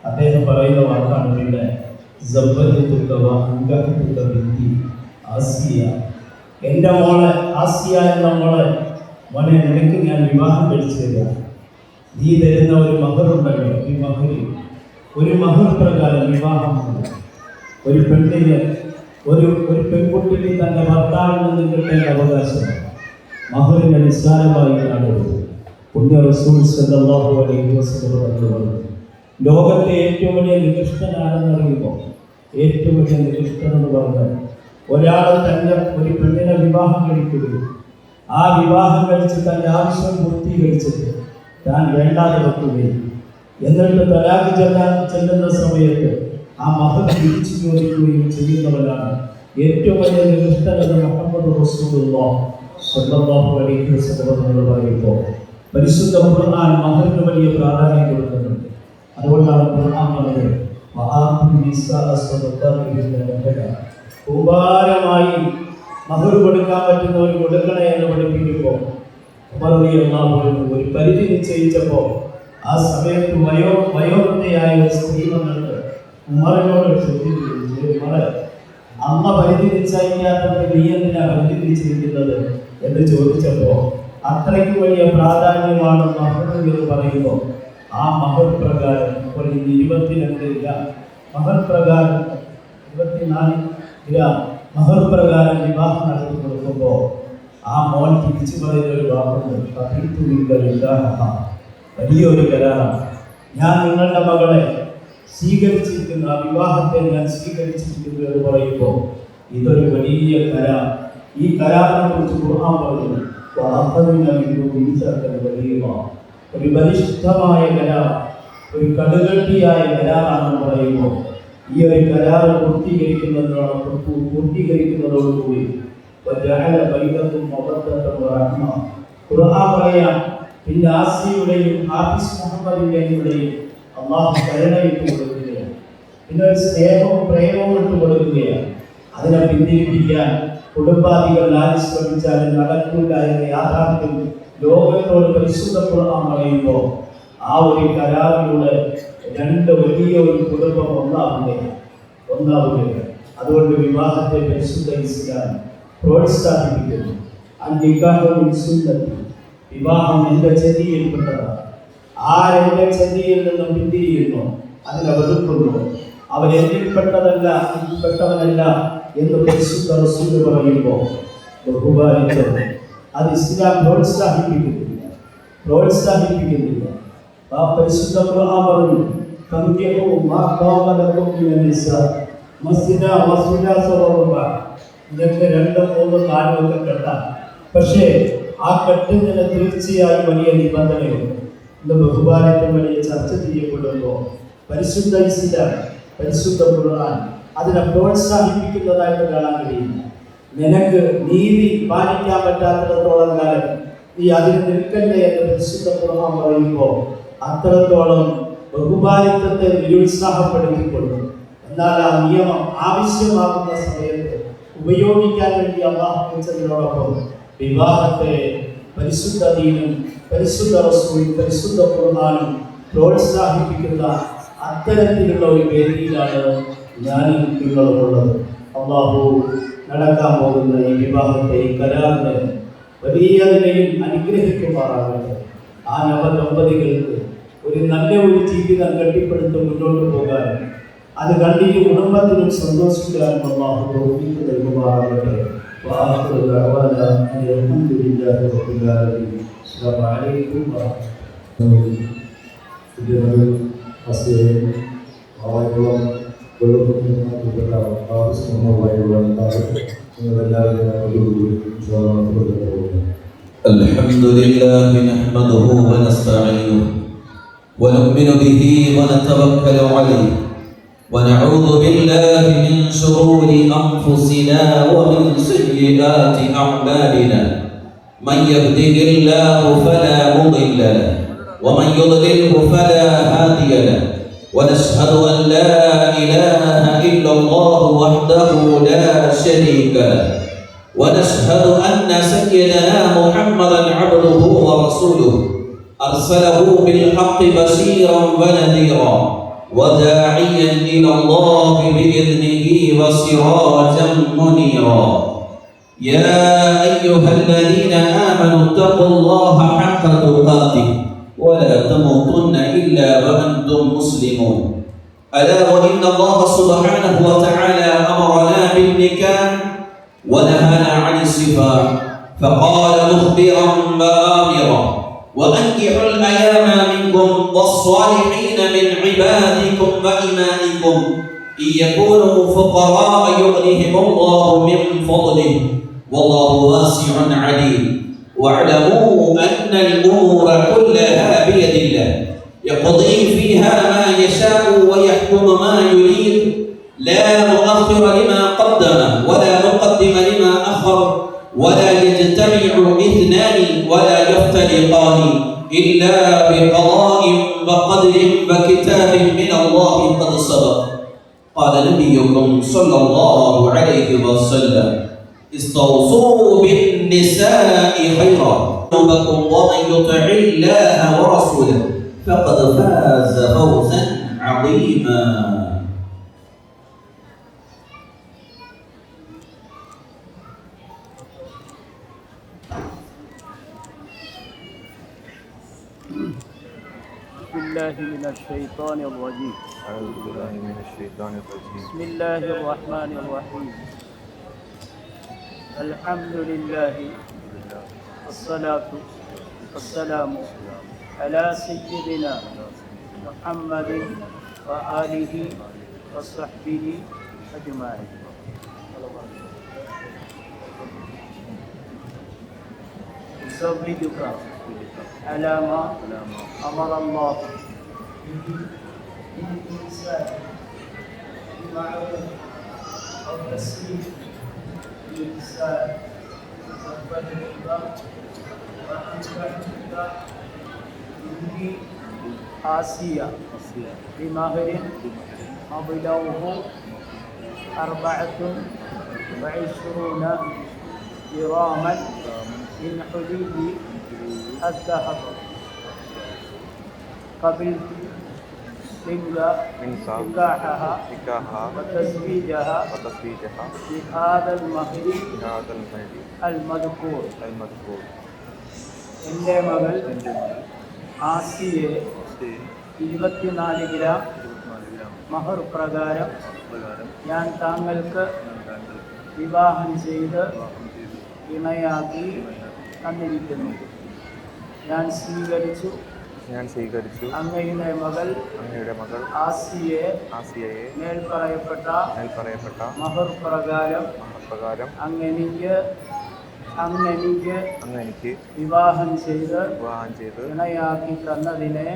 അദ്ദേഹം പറയുന്ന വാക്കാണ് പിന്നെ ആസിയ, എൻ്റെ മോളെ ആസിയ എന്ന മോനെ നിനക്ക് ഞാൻ വിവാഹം കഴിച്ചു തരാം. നീ തരുന്ന ഒരു മഹറുണ്ടല്ലോ, ഈ മഹറിൽ ഒരു മഹർ പ്രകാരം വിവാഹമാണ്. ഒരു പെണ്ണിന് ഒരു പെൺകുട്ടിക്ക് തൻ്റെ ഭർത്താവിൽ നിന്ന് കിട്ടേണ്ട അവകാശമാണ്. മഹറിനെ നിസ്സാരമായി കാണരുത്. പുണ്യ റസൂൽ സല്ലല്ലാഹു അലൈഹി വസല്ലം പറഞ്ഞു, ലോകത്തെ ഏറ്റവും വലിയ നികൃഷ്ടനാണെന്നറിയുമ്പോൾ ഏറ്റവും വലിയ നികൃഷ്ടൻ എന്ന് പറഞ്ഞാൽ ഒരാൾ തൻ്റെ ഒരു പെണ്ണിനെ വിവാഹം കഴിക്കുകയും ആ വിവാഹം കഴിച്ച് തൻ്റെ ആവശ്യം പൂർത്തീകരിച്ചിട്ട് താൻ വേണ്ടാതെ വെക്കുകയും എന്നിട്ട് തലാഖ് ചെല്ലുന്ന സമയത്ത് ആ മഹർ തിരിച്ചു ചോദിക്കുകയും ചെയ്യുന്നവരാണ് ഏറ്റവും വലിയ നികൃഷ്ടൻ എന്ന് മുഹമ്മദ് റസൂലുള്ളാഹി സ്വല്ലല്ലാഹു അലൈഹി വസല്ലം പറയുമ്പോൾ പരിശുദ്ധ ഖുർആൻ മഹറിന് വലിയ പ്രാധാന്യം കൊടുക്കുന്നുണ്ട്. അതുകൊണ്ടാണ് ഖുർആൻ പറഞ്ഞത് ഉപകാരമായി മഹർ കൊടുക്കാൻ പറ്റുന്നവർ കൊടുക്കണേ എന്ന് പഠിപ്പിക്കുമ്പോൾ ഒരു പരിധി നിശ്ചയിച്ചപ്പോൾ ആ സമയത്ത് വയോവൃദ്ധയായ ഒരു സ്ത്രീ വന്നിട്ട് ഉമറിനോട് ചോദിച്ചു, അമ്മ പരിധി നിശ്ചയിക്കാത്തത് നീ എന്തിനാ പരിധി നിശ്ചയിക്കുന്നത് എന്ന് ചോദിച്ചപ്പോൾ അത്രയ്ക്ക് വലിയ പ്രാധാന്യമാണ് മഹർ എന്ന് പറയുമ്പോൾ ആ മഹർ പ്രകാരം ഇപ്പോൾ 22 ഗ്രാം മഹർ പ്രകാരം 24 ഗ്രാം മഹർ പ്രകാരം വിവാഹം നടത്തി കൊടുക്കുമ്പോൾ ആ മോൻ തിരിച്ചു പറയുന്ന ഒരു വാക്കുണ്ട്, വലിയൊരു കരാറാണ്. ഞാൻ നിങ്ങളുടെ മകളെ സ്വീകരിച്ചിരിക്കുന്ന ആ വിവാഹത്തെ ഞാൻ സ്വീകരിച്ചിരിക്കുന്നു എന്ന് പറയുമ്പോൾ ഇതൊരു വലിയ കരാർ. ഈ കരാറിനെ കുറിച്ച് ഖുർആൻ പറയുന്നു, ഒരു ബലിഷ്ഠമായ കരാർ, ഒരു കടുകട്ടിയായ കരാറാണെന്ന് പറയുമ്പോൾ ഈ ഒരു കരാർ പൂർത്തീകരിക്കുന്നതോടുകൂടി ഖുർആൻ പറയാം, പിന്നെ ആസിയുടെയും ഹാഫിസ് മുഹമ്മദിന്റെയും അള്ളാഹു കരുണയിട്ട് കൊടുക്കുകയാണ്. പിന്നെ ഒരു സ്നേഹവും പ്രേമവും ഇട്ട് കൊടുക്കുകയാണ്. അതിനെ പിന്തിരിപ്പിക്കാൻ കുടുംബാദികൾ ശ്രമിച്ചാലും നടക്കില്ല എന്ന യാഥാർത്ഥ്യം ലോകത്തോട് പരിശുദ്ധ ഖുർആൻ പറയുമ്പോൾ ആ ഒരു കരാറിലൂടെ 2 വലിയ ഒരു കുടുംബം ഒന്നാവുകയാണ്. അതുകൊണ്ട് വിവാഹത്തെ പരിശുദ്ധ ഇസ്ലാം പ്രോത്സാഹിപ്പിക്കുന്നു. വിവാഹം എൻ്റെ ചര്യയിൽപ്പെട്ടതാണ്. ആരെന്റെ ചര്യയിൽ നിന്നും പിന്തിരിയുന്നു, അതിനെ വെറുക്കുന്നു, അവൻ എന്നിൽപ്പെട്ടവനല്ല എന്ന് പരിശുദ്ധ റസൂൽ പറയുമ്പോൾ ബഹുമാനിക്കുന്നു. അത് ഇസ്ലാം പ്രോത്സാഹിപ്പിക്കുന്നില്ല. ആ പരിശുദ്ധ ഖുർആൻ പറഞ്ഞു, ഇതൊക്കെ 2, 3, 4 ഒക്കെ കെട്ടാം. പക്ഷേ ആ കെട്ടുന്നതിന് തീർച്ചയായും വലിയ നിബന്ധനയുണ്ട്. ഇന്ന് ബഹുമാനത്തിൽ വലിയ ചർച്ച ചെയ്യപ്പെടുമ്പോൾ പരിശുദ്ധ ഇസ്ലാം, പരിശുദ്ധ ഖുർആൻ അതിനെ പ്രോത്സാഹിപ്പിക്കുന്നതായിട്ട് കാണാൻ കഴിയില്ല. നിനക്ക് നീതി പാലിക്കാൻ പറ്റാത്തിടത്തോളം കാലം നീ അതിന് നിൽക്കല്ലേ എന്ന് പരിശുദ്ധ ഖുർആൻ പറയുമ്പോൾ അത്രത്തോളം ബഹുമാനിത്വത്തെ നിരുത്സാഹപ്പെടുത്തിക്കൊള്ളും. എന്നാൽ ആ നിയമം ആവശ്യമാകുന്ന സമയത്ത് ഉപയോഗിക്കാൻ വേണ്ടി അല്ലാഹു വെച്ചതിനോടൊപ്പം വിവാഹത്തെ പരിശുദ്ധ ദീനും പരിശുദ്ധ റസൂലും പരിശുദ്ധ ഖുർആനും പ്രോത്സാഹിപ്പിക്കുന്ന അത്തരത്തിലുള്ള ഒരു വേദിയിലാണ് ഞാനും നിങ്ങളുമുള്ളത്. അല്ലാഹു നടക്കാൻ പോകുന്ന ഈ വിവാഹത്തെ, ഈ കരാറിനെ വലിയ നിലയിൽ അനുഗ്രഹിക്കുമാറാകട്ടെ. ആ നവദമ്പതികൾക്ക് ഒരു നല്ല ഒരു ജീവിതം കെട്ടിപ്പടുത്ത് മുന്നോട്ട് പോകാൻ, അത് കണ്ടിട്ട് കുടുംബത്തിനും സന്തോഷിക്കാനും അല്ലാഹു തൗഫീഖ് നൽകുമാറാകട്ടെ. വആഖിറു ദഅവാനാ അൽഹംദുലില്ലാഹി റബ്ബിൽ ആലമീൻ. അസ്സലാമു അലൈക്കും الحمد لله نحمده ونستعينه ونؤمن به ونتوكل عليه ونعوذ بالله من شرور أنفسنا ومن سيئات أعمالنا من يهده الله فلا مضل له ومن يضلله فلا هادي له ونشهد أن لا إله إلا الله وحده لا شريك له ونشهد أن سيدنا محمدا عبده ورسوله أرسله بالحق بشيرا ونذيرا وداعيا إلى الله بإذنه وسراجا منيرا. يا أيها الذين آمنوا اتقوا الله حق تقاته ولا تموتن إلا وأنتم مسلمون. ألا وإن الله سبحانه وتعالى أمرنا بالنكاح ونهانا عن السفاح، فقال مخبرا وآمرا: وأنكحوا الأيام منكم والصالحين من عبادكم وإمائكم إن يكونوا فقراء يغنيهم الله من فضله والله واسع عليم. واعلموا أن الأمور كلها بيد الله يقضي فيها ما يشاء ويحكم ما يريد، لا مؤخر لما قدم ولا مقدم لما أخر، ولا يجتمع اثنان ولا يفترقان إلا بقضاء وقدر وكتاب من الله قد سبق. قال نبيكم صلى الله عليه وسلم: استوصوا بالنساء خيرا بكم ومن يطع الله ورسوله فقد فاز فوزا عظيما. بسم الله من الشيطان الرجيم. أعوذ بالله من الشيطان الرجيم. بسم الله الرحمن الرحيم. الحمد لله والصلاة والسلام على سيدنا محمد وآله وصحبه أجمعين. أزوجك على ما أمر الله به من الإنسان بمعروف أو تسليم للإنسان زوجتك وأنكحتك به آسيا بمهر مبلغه 24 جراما من حدود الذهب. قبلت منك نكاحها وتزويجها بهذا المهر المذكور. എൻ്റെ മകൾ ആസിയെ 24 ഗ്രാം മഹർ പ്രകാരം ഞാൻ താങ്കൾക്ക് വിവാഹം ചെയ്ത് ഇണയാക്കി തന്നിരിക്കുന്നു. ഞാൻ സ്വീകരിച്ചു അങ്ങയുടെ മകൾ ആസിയെ മേൽപ്പറയപ്പെട്ട മഹർ പ്രകാരം അങ്ങനെക്ക് അങ്ങ് എനിക്ക് വിവാഹം ചെയ്ത് ഇണയാക്കി തന്നതിനെ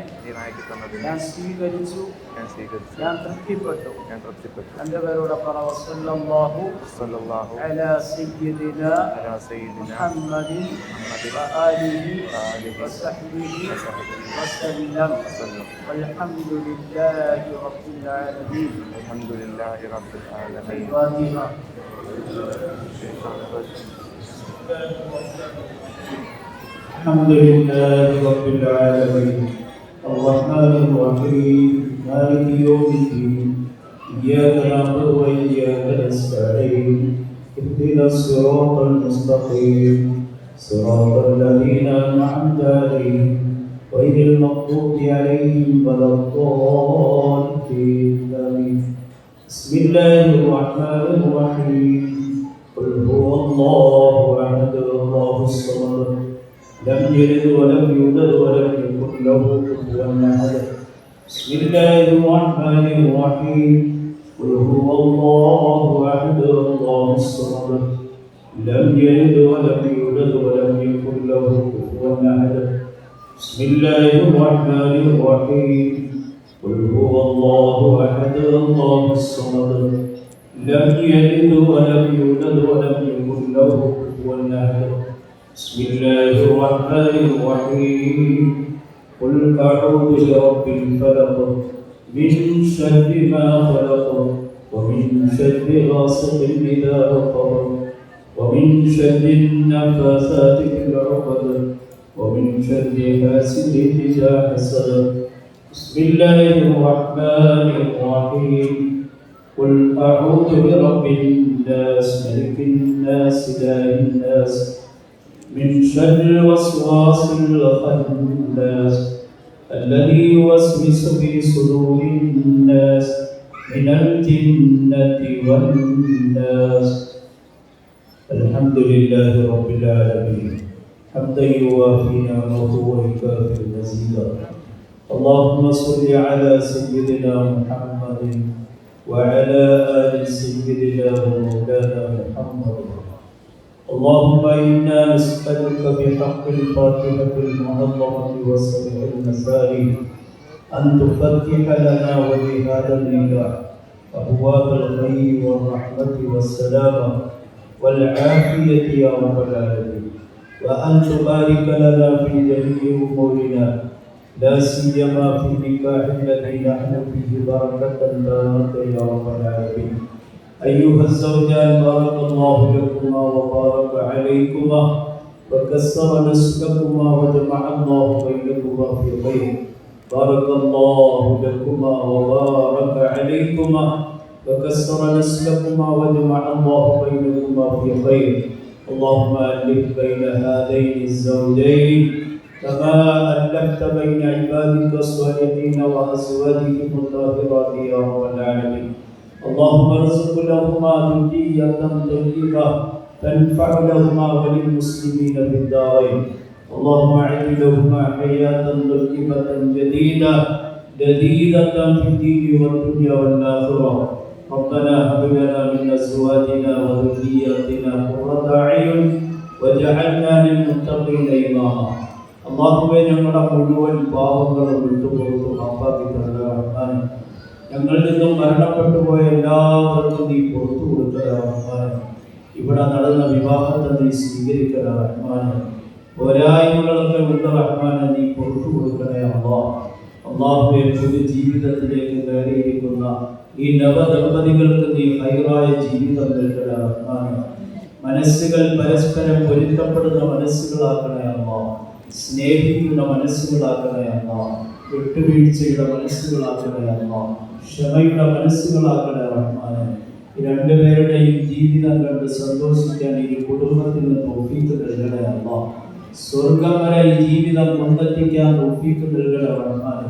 ഞാൻ സ്വീകരിച്ചു, ഞാൻ തൃപ്തിപ്പെട്ടു. രണ്ടുപേരുടെ വസല്ലല്ലാഹു അലാ സയ്യിദിനാ മുഹമ്മദിൻ വആലിഹി വസഹ്ബിഹി വസല്ലം. വൽഹംദുലില്ലാഹി റബ്ബിൽ ആലമീൻ. الفاتحة. الحمد لله رب العالمين الرحمن الرحيم مالك يوم الدين إياك نعبد وإياك نستعين اهدنا الصراط المستقيم صراط الذين أنعمت عليهم غير المغضوب عليهم ولا الضالين آمين. بسم الله الرحمن الرحيم قل هو الله أحد الله الصمد لم يلد ولم يولد ولم يكن له كفوا أحد. بسم الله الرحمن الرحيم قل هو الله أحد الله الصمد لم يلد ولم يولد ولم يكن له كفوا أحد. بسم الله الرحمن الرحيم قل هو الله أحد الله الصمد لم يلد ولم يولد ولم يكن له كفوا أحد. بسم الله الرحمن الرحيم قل أعوذ برب الفلق من شر ما خلق ومن شر غاسق إذا وقب ومن شر النفاثات في العقد ومن شر حاسد إذا حسد. بسم الله الرحمن الرحيم قل أعوذ برب الناس ملك الناس إله الناس من شر الوسواس الخناس الذي يوسوس في صدور الناس من الجنة والناس. الحمد لله رب العالمين حمدا يوافي نعمه ويكافئ مزيدا. اللهم صل على سيدنا محمد وعلى آل سيدنا ومولانا محمد. اللهم إنا نسألك بحق الفاتحة المعظمة وسبع المثاني أن تفتح لنا وبهذا النكاح أبواب الخير والرحمة والسلامة والعافية يا رب العالمين، وأن تبارك لنا في جميع أمورنا لا سيما في النكاح الذي نحن فيه بركة دامت يا رب العالمين. أيها الزوجان بارك الله لكما وبارك عليكما وكسر نسلكما وجمع الله بينكما في خير. بارك الله لكما وبارك عليكما وكسر نسلكما وجمع الله بينكما في خير. اللهم ألف بين هذين الزوجين كما ألفت بين عبادك الصالحين وأزواجهم الطاهرات يا رب العالمين. اللهم ارزق لهما ذرية طيبة تنفع لهما وللمسلمين في الدارين. اللهم أعد لهما حياة طيبة جديدة لذيذة في الدين والدنيا والآخرة. ربنا هب لنا من أزواجنا وذرياتنا قرة أعين واجعلنا للمتقين إماما. അല്ലാഹുവേ, ഞങ്ങളുടെ മുഴുവൻ പാപങ്ങളും വിട്ടുപുറത്തു മാപ്പാക്കി തരണേ റഹ്മാൻ. ഞങ്ങളിൽ നിന്നും മരണപ്പെട്ടു പോയ എല്ലാവർക്കും നീ പുറത്തു കൊടുക്കണേ റഹ്മാൻ. ഇവിടെ നടന്ന വിവാഹത്തെ നീ സ്വീകരിക്കണേ റഹ്മാൻ. പോരായ്മകളൊക്കെ ഉണ്ട് റഹ്മാൻ, നീ പുറത്തു കൊടുക്കണേ അല്ലാഹ്. അല്ലാഹുവേ, പുതിയ ജീവിതത്തിലേക്ക് കയറിയിരിക്കുന്ന ഈ നവദമ്പതികൾക്ക് നീ ഹൈറായ ജീവിതം നൽകണേ റഹ്മാൻ. മനസ്സുകൾ പരസ്പരം പൊരുത്തപ്പെടുന്ന മനസ്സുകളാക്കണേ അല്ലാഹ്. സ്നേഹിക്കുന്ന മനസ്സുകളാക്കണേ അല്ലാഹ്. വിട്ടുവീഴ്ചയുടെ മനസ്സുകളാക്കണേ അല്ലാഹ്. ക്ഷമയുടെ മനസ്സുകളാക്കണേ റഹ്മാനെ. ഈ രണ്ടുപേരുടെയും ജീവിതം കണ്ട് സന്തോഷിക്കാൻ ഈ കുടുംബത്തിന് തൗഫീഖ് നൽകണേ അല്ലാഹ്. സ്വർഗം വരെ ഈ ജീവിതം കൊണ്ടെത്തിക്കാൻ തൗഫീഖ് നൽകണേ റഹ്മാനെ.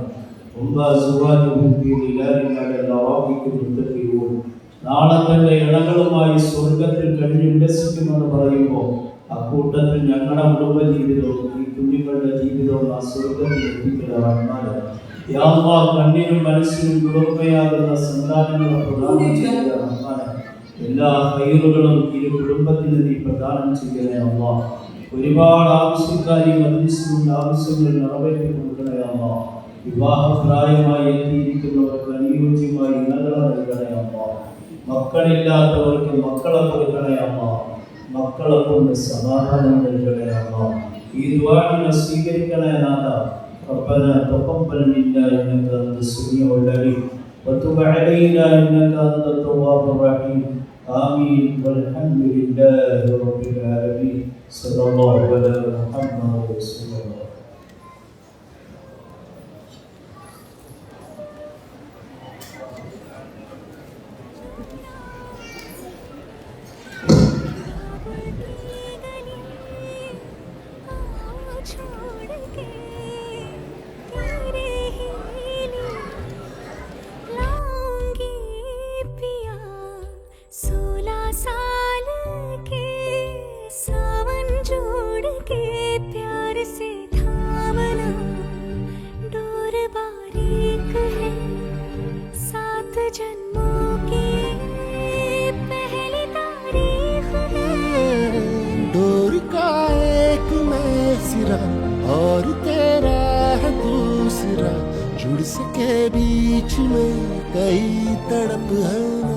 നാളെ തന്റെ ഇണകളുമായി സ്വർഗത്തിൽ കഴിഞ്ഞുല്ലസിക്കുമെന്ന് പറയുമ്പോൾ അക്കൂട്ടത്തിൽ ഞങ്ങളുടെ കുടുംബ ജീവിതവും ഈ കുഞ്ഞുങ്ങളുടെ ജീവിതവും ആ സ്വർഗത്തിൽ എത്തിക്കലാണ്. കണ്ണിനും മനസ്സിനും കുടുംബയാകുന്ന സന്താനങ്ങളെ പ്രദാനം ചെയ്യുക. എല്ലാ ഹൈറുകളും ഇരു കുടുംബത്തിന് നീ പ്രദാനം ചെയ്യണേ അല്ലാ. ഒരുപാട് ആവശ്യക്കാരി മദ്രസയുടെ ആവശ്യങ്ങൾ നിറവേറ്റി കൊടുക്കണേ അല്ലാ. വിവാഹപ്രായമായി എത്തിയിരിക്കുന്നവർക്ക് അനുയോജ്യമായി ഇണകളെ നൽകണേ അല്ലാ. മക്കളില്ലാത്തവർക്ക് മക്കളെ കൊടുക്കണേ അല്ലാ. മക്കളെ കൊണ്ട് സമാധാനം നൽകണേ അല്ലാ. ഈ ദുആഇനെ സ്വീകരിക്കണേ നാഥ. ربنا تقبل منا انك انت السميع العليم وتب علينا انك انت التواب الرحيم آمين والحمد لله رب العالمين صلى الله على محمد رسول الله. डोर का एक मैं सिरा और तेरा है दूसरा, जुड़ सके बीच में कई तड़प है ना,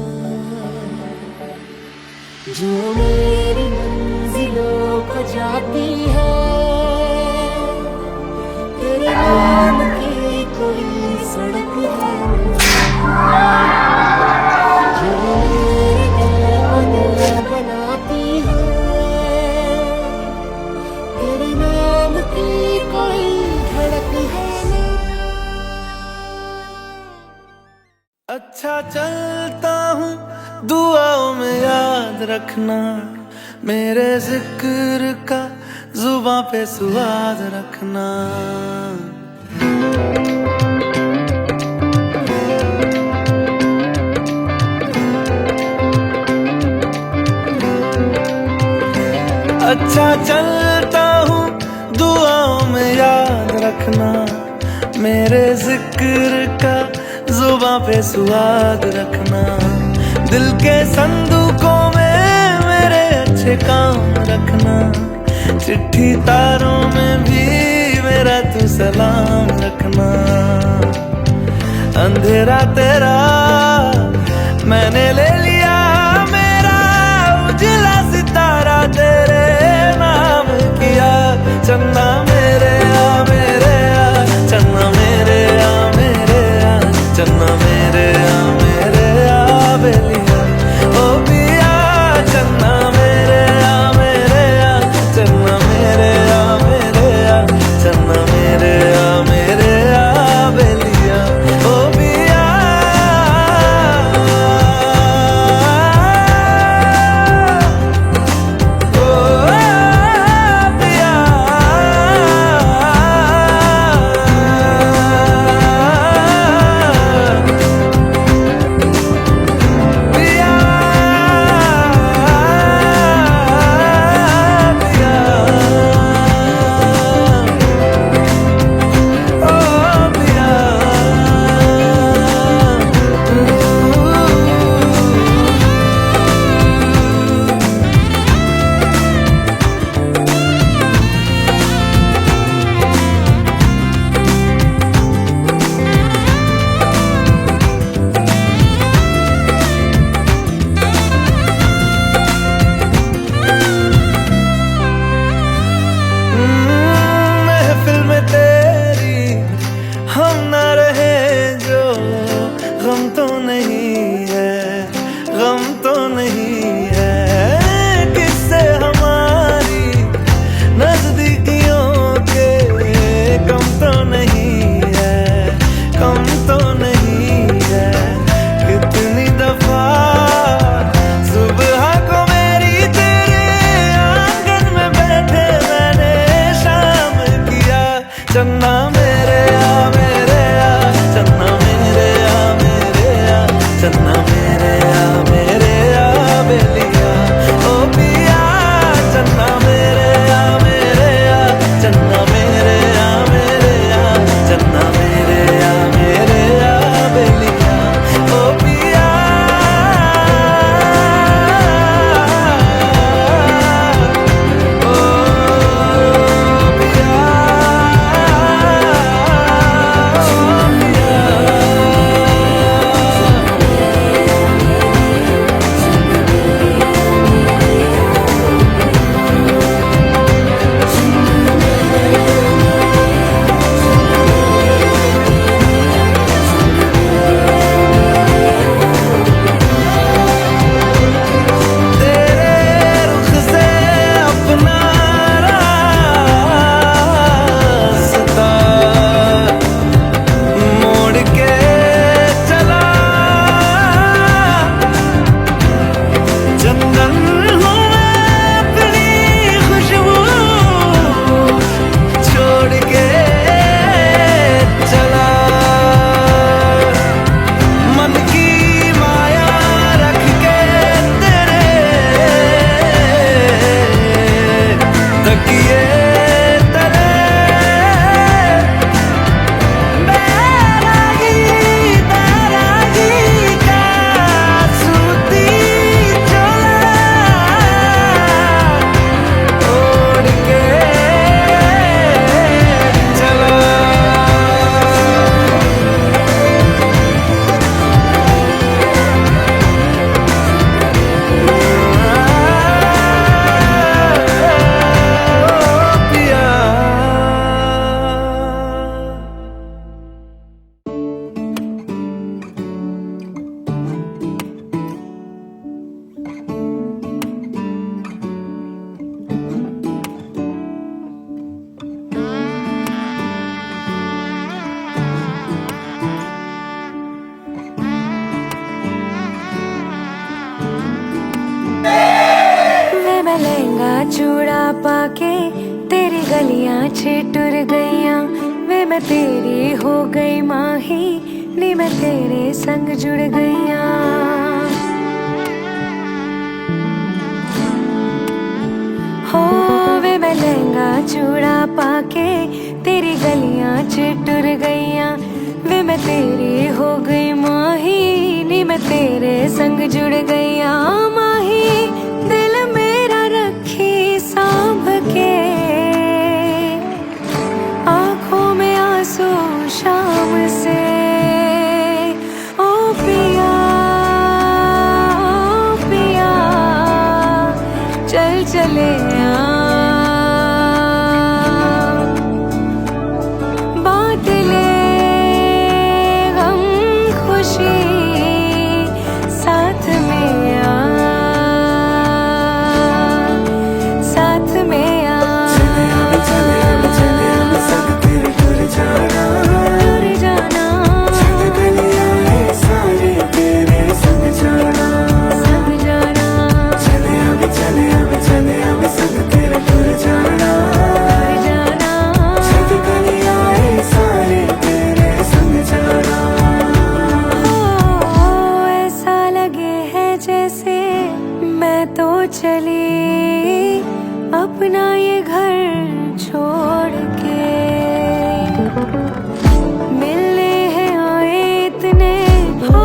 जो मेरी मंजिलों को जाती है तेरे नाम की कोई सड़क है जो मेरे दिल को दिल बनाती है तेरे नाम की कोई धड़क है ना। अच्छा चलता हूँ दुआओं में याद रखना, मेरे जिक्र का जुबां पे स्वाद रखना। अच्छा चलता हूँ दुआओं में याद रखना, मेरे जिक्र का जुबां पे स्वाद रखना। दिल के संदूकों में मेरे अच्छे काम रखना, चिट्ठी तारों में भी मेरा तू सलाम रखना। अंधेरा तेरा मैंने ले लिया, मेरा उजला सितारा तेरे नाम किया। चन्ना मेरे आ मेरे आ, चन्ना मेरे आ मेरे आ, चन्ना मेरे आ मेरे आ बेलिया ओ पिया। चन्ना मेरे आ मेरे आ, चन्ना मेरे आ मेरे आ, चन्ना मेरे आ मेरे आ बेलिया ओ पिया। ओ पिया चूड़ा पाके तेरी गलियां छिटुर गईयां वे मैं तेरी हो गई माही नी मैं तेरे संग जुड़ गईयां हो वे मैं लहंगा चूड़ा पाके तेरी गलियां छिटुर गईयां वे मैं तेरी हो गई माही नी मैं तेरे संग जुड़ गईयां माही दिल मेरा रखी सांभ के आंखों में आंसू शाम से ओ पिया पिया चल चले बात ले गम खुशी साथ में साथ में टूर जाना संग जाना ऐसा लगे है जैसे मैं तो चली अपना ये घर छोड़ के मिलने हैं आए इतने हो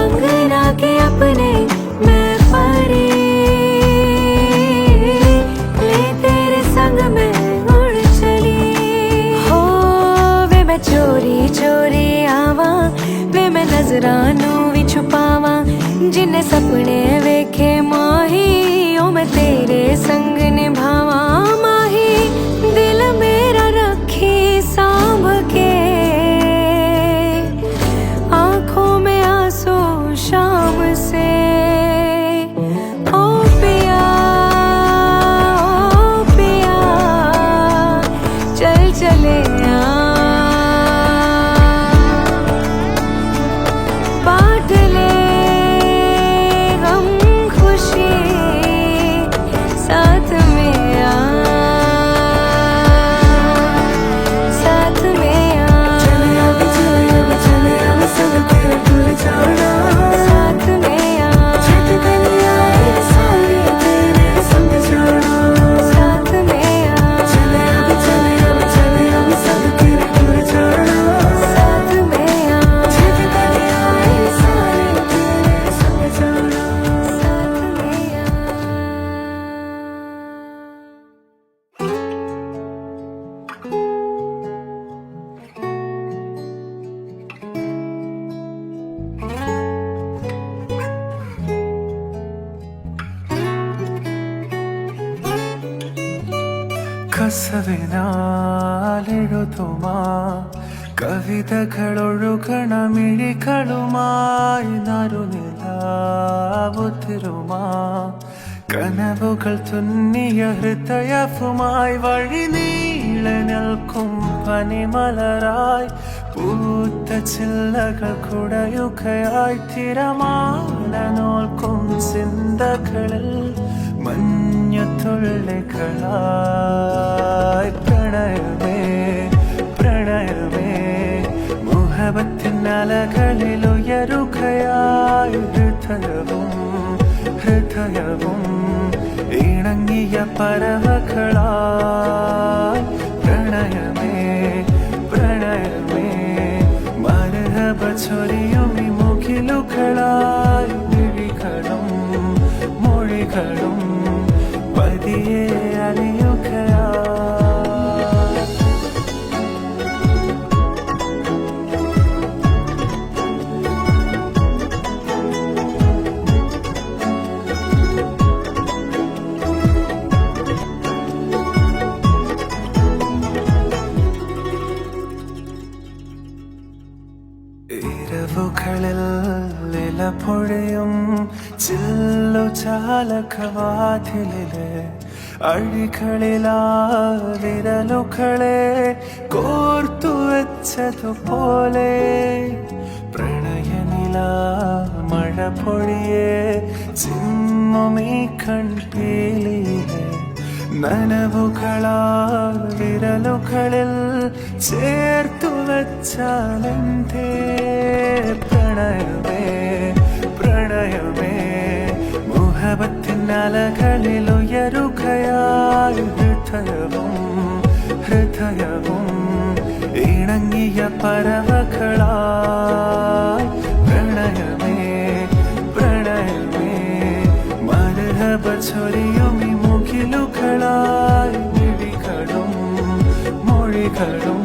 अंगना के अपने मैं परी ले तेरे संग में उड़ चली हो वे मैं चोरी चोरी आवा वे मैं नजरानू भी छुपावा जिन्ने सपने वेखे माही ओ मैं तेरे संग निभावा माही दिल मेरा रखी सांभ के आंखों में आंसू शाम से ओ पिया चल चले बांट ले गम खुशी साथ में साथ में साथ में साथ കസവിനാലെഴുതുമ കവിതകളൊഴുകണ മിഴികളുമായി നറുനിലാവുതിരുമ കനവുകൾ തുന്നിയ ഹൃദയവുമായി വഴി നീളെ നിൽക്കും പനിമലരായി പൂത്ത ചില്ലകൾ കുടയുകയായി തിരമാല നോൽക്കും ചിന്തകളിൽ മഞ്ഞത്തുള്ളികളായി പ്രണയമേ പ്രണയമേ മുഹബത്തിൻ അലകളിൽ ഉയരുകയായി ഹൃദയവും ഹൃദയവും ഇണങ്ങിയ പറവകളായി പ്രണയമേ പ്രണയമേ മരഹബ ചൊരിയും ഈ മുഖിലുകളായി മിഴികളും മൊഴികളും പതിയെ അലിയുകയായി ഇരവുകളിൽ ഇലപൊഴിയും ചില്ലു ചാലകവാതിലിലെ അഴികളിലാ വിരലുകളെ കോർത്തു വെച്ചതുപോലെ പ്രണയനില മഴ പൊഴിയെ ചിമ്മുമീ കൺപീലിയിലെ നനവുകളാൽ വിരലുകളിൽ ചേർത്തു വച്ചാലെന്തേ പ്രണയമേ പ്രണയമേ മുഹബത്തിൻ അലകളിൽ ഉയരുകയായി ഹൃദയവും ഇണങ്ങിയ പറവകളായി പ്രണയമേ പ്രണയമേ മരഹബ ചൊരിയും ഈ മുകിലുകളായി മിഴികളും മൊഴികളും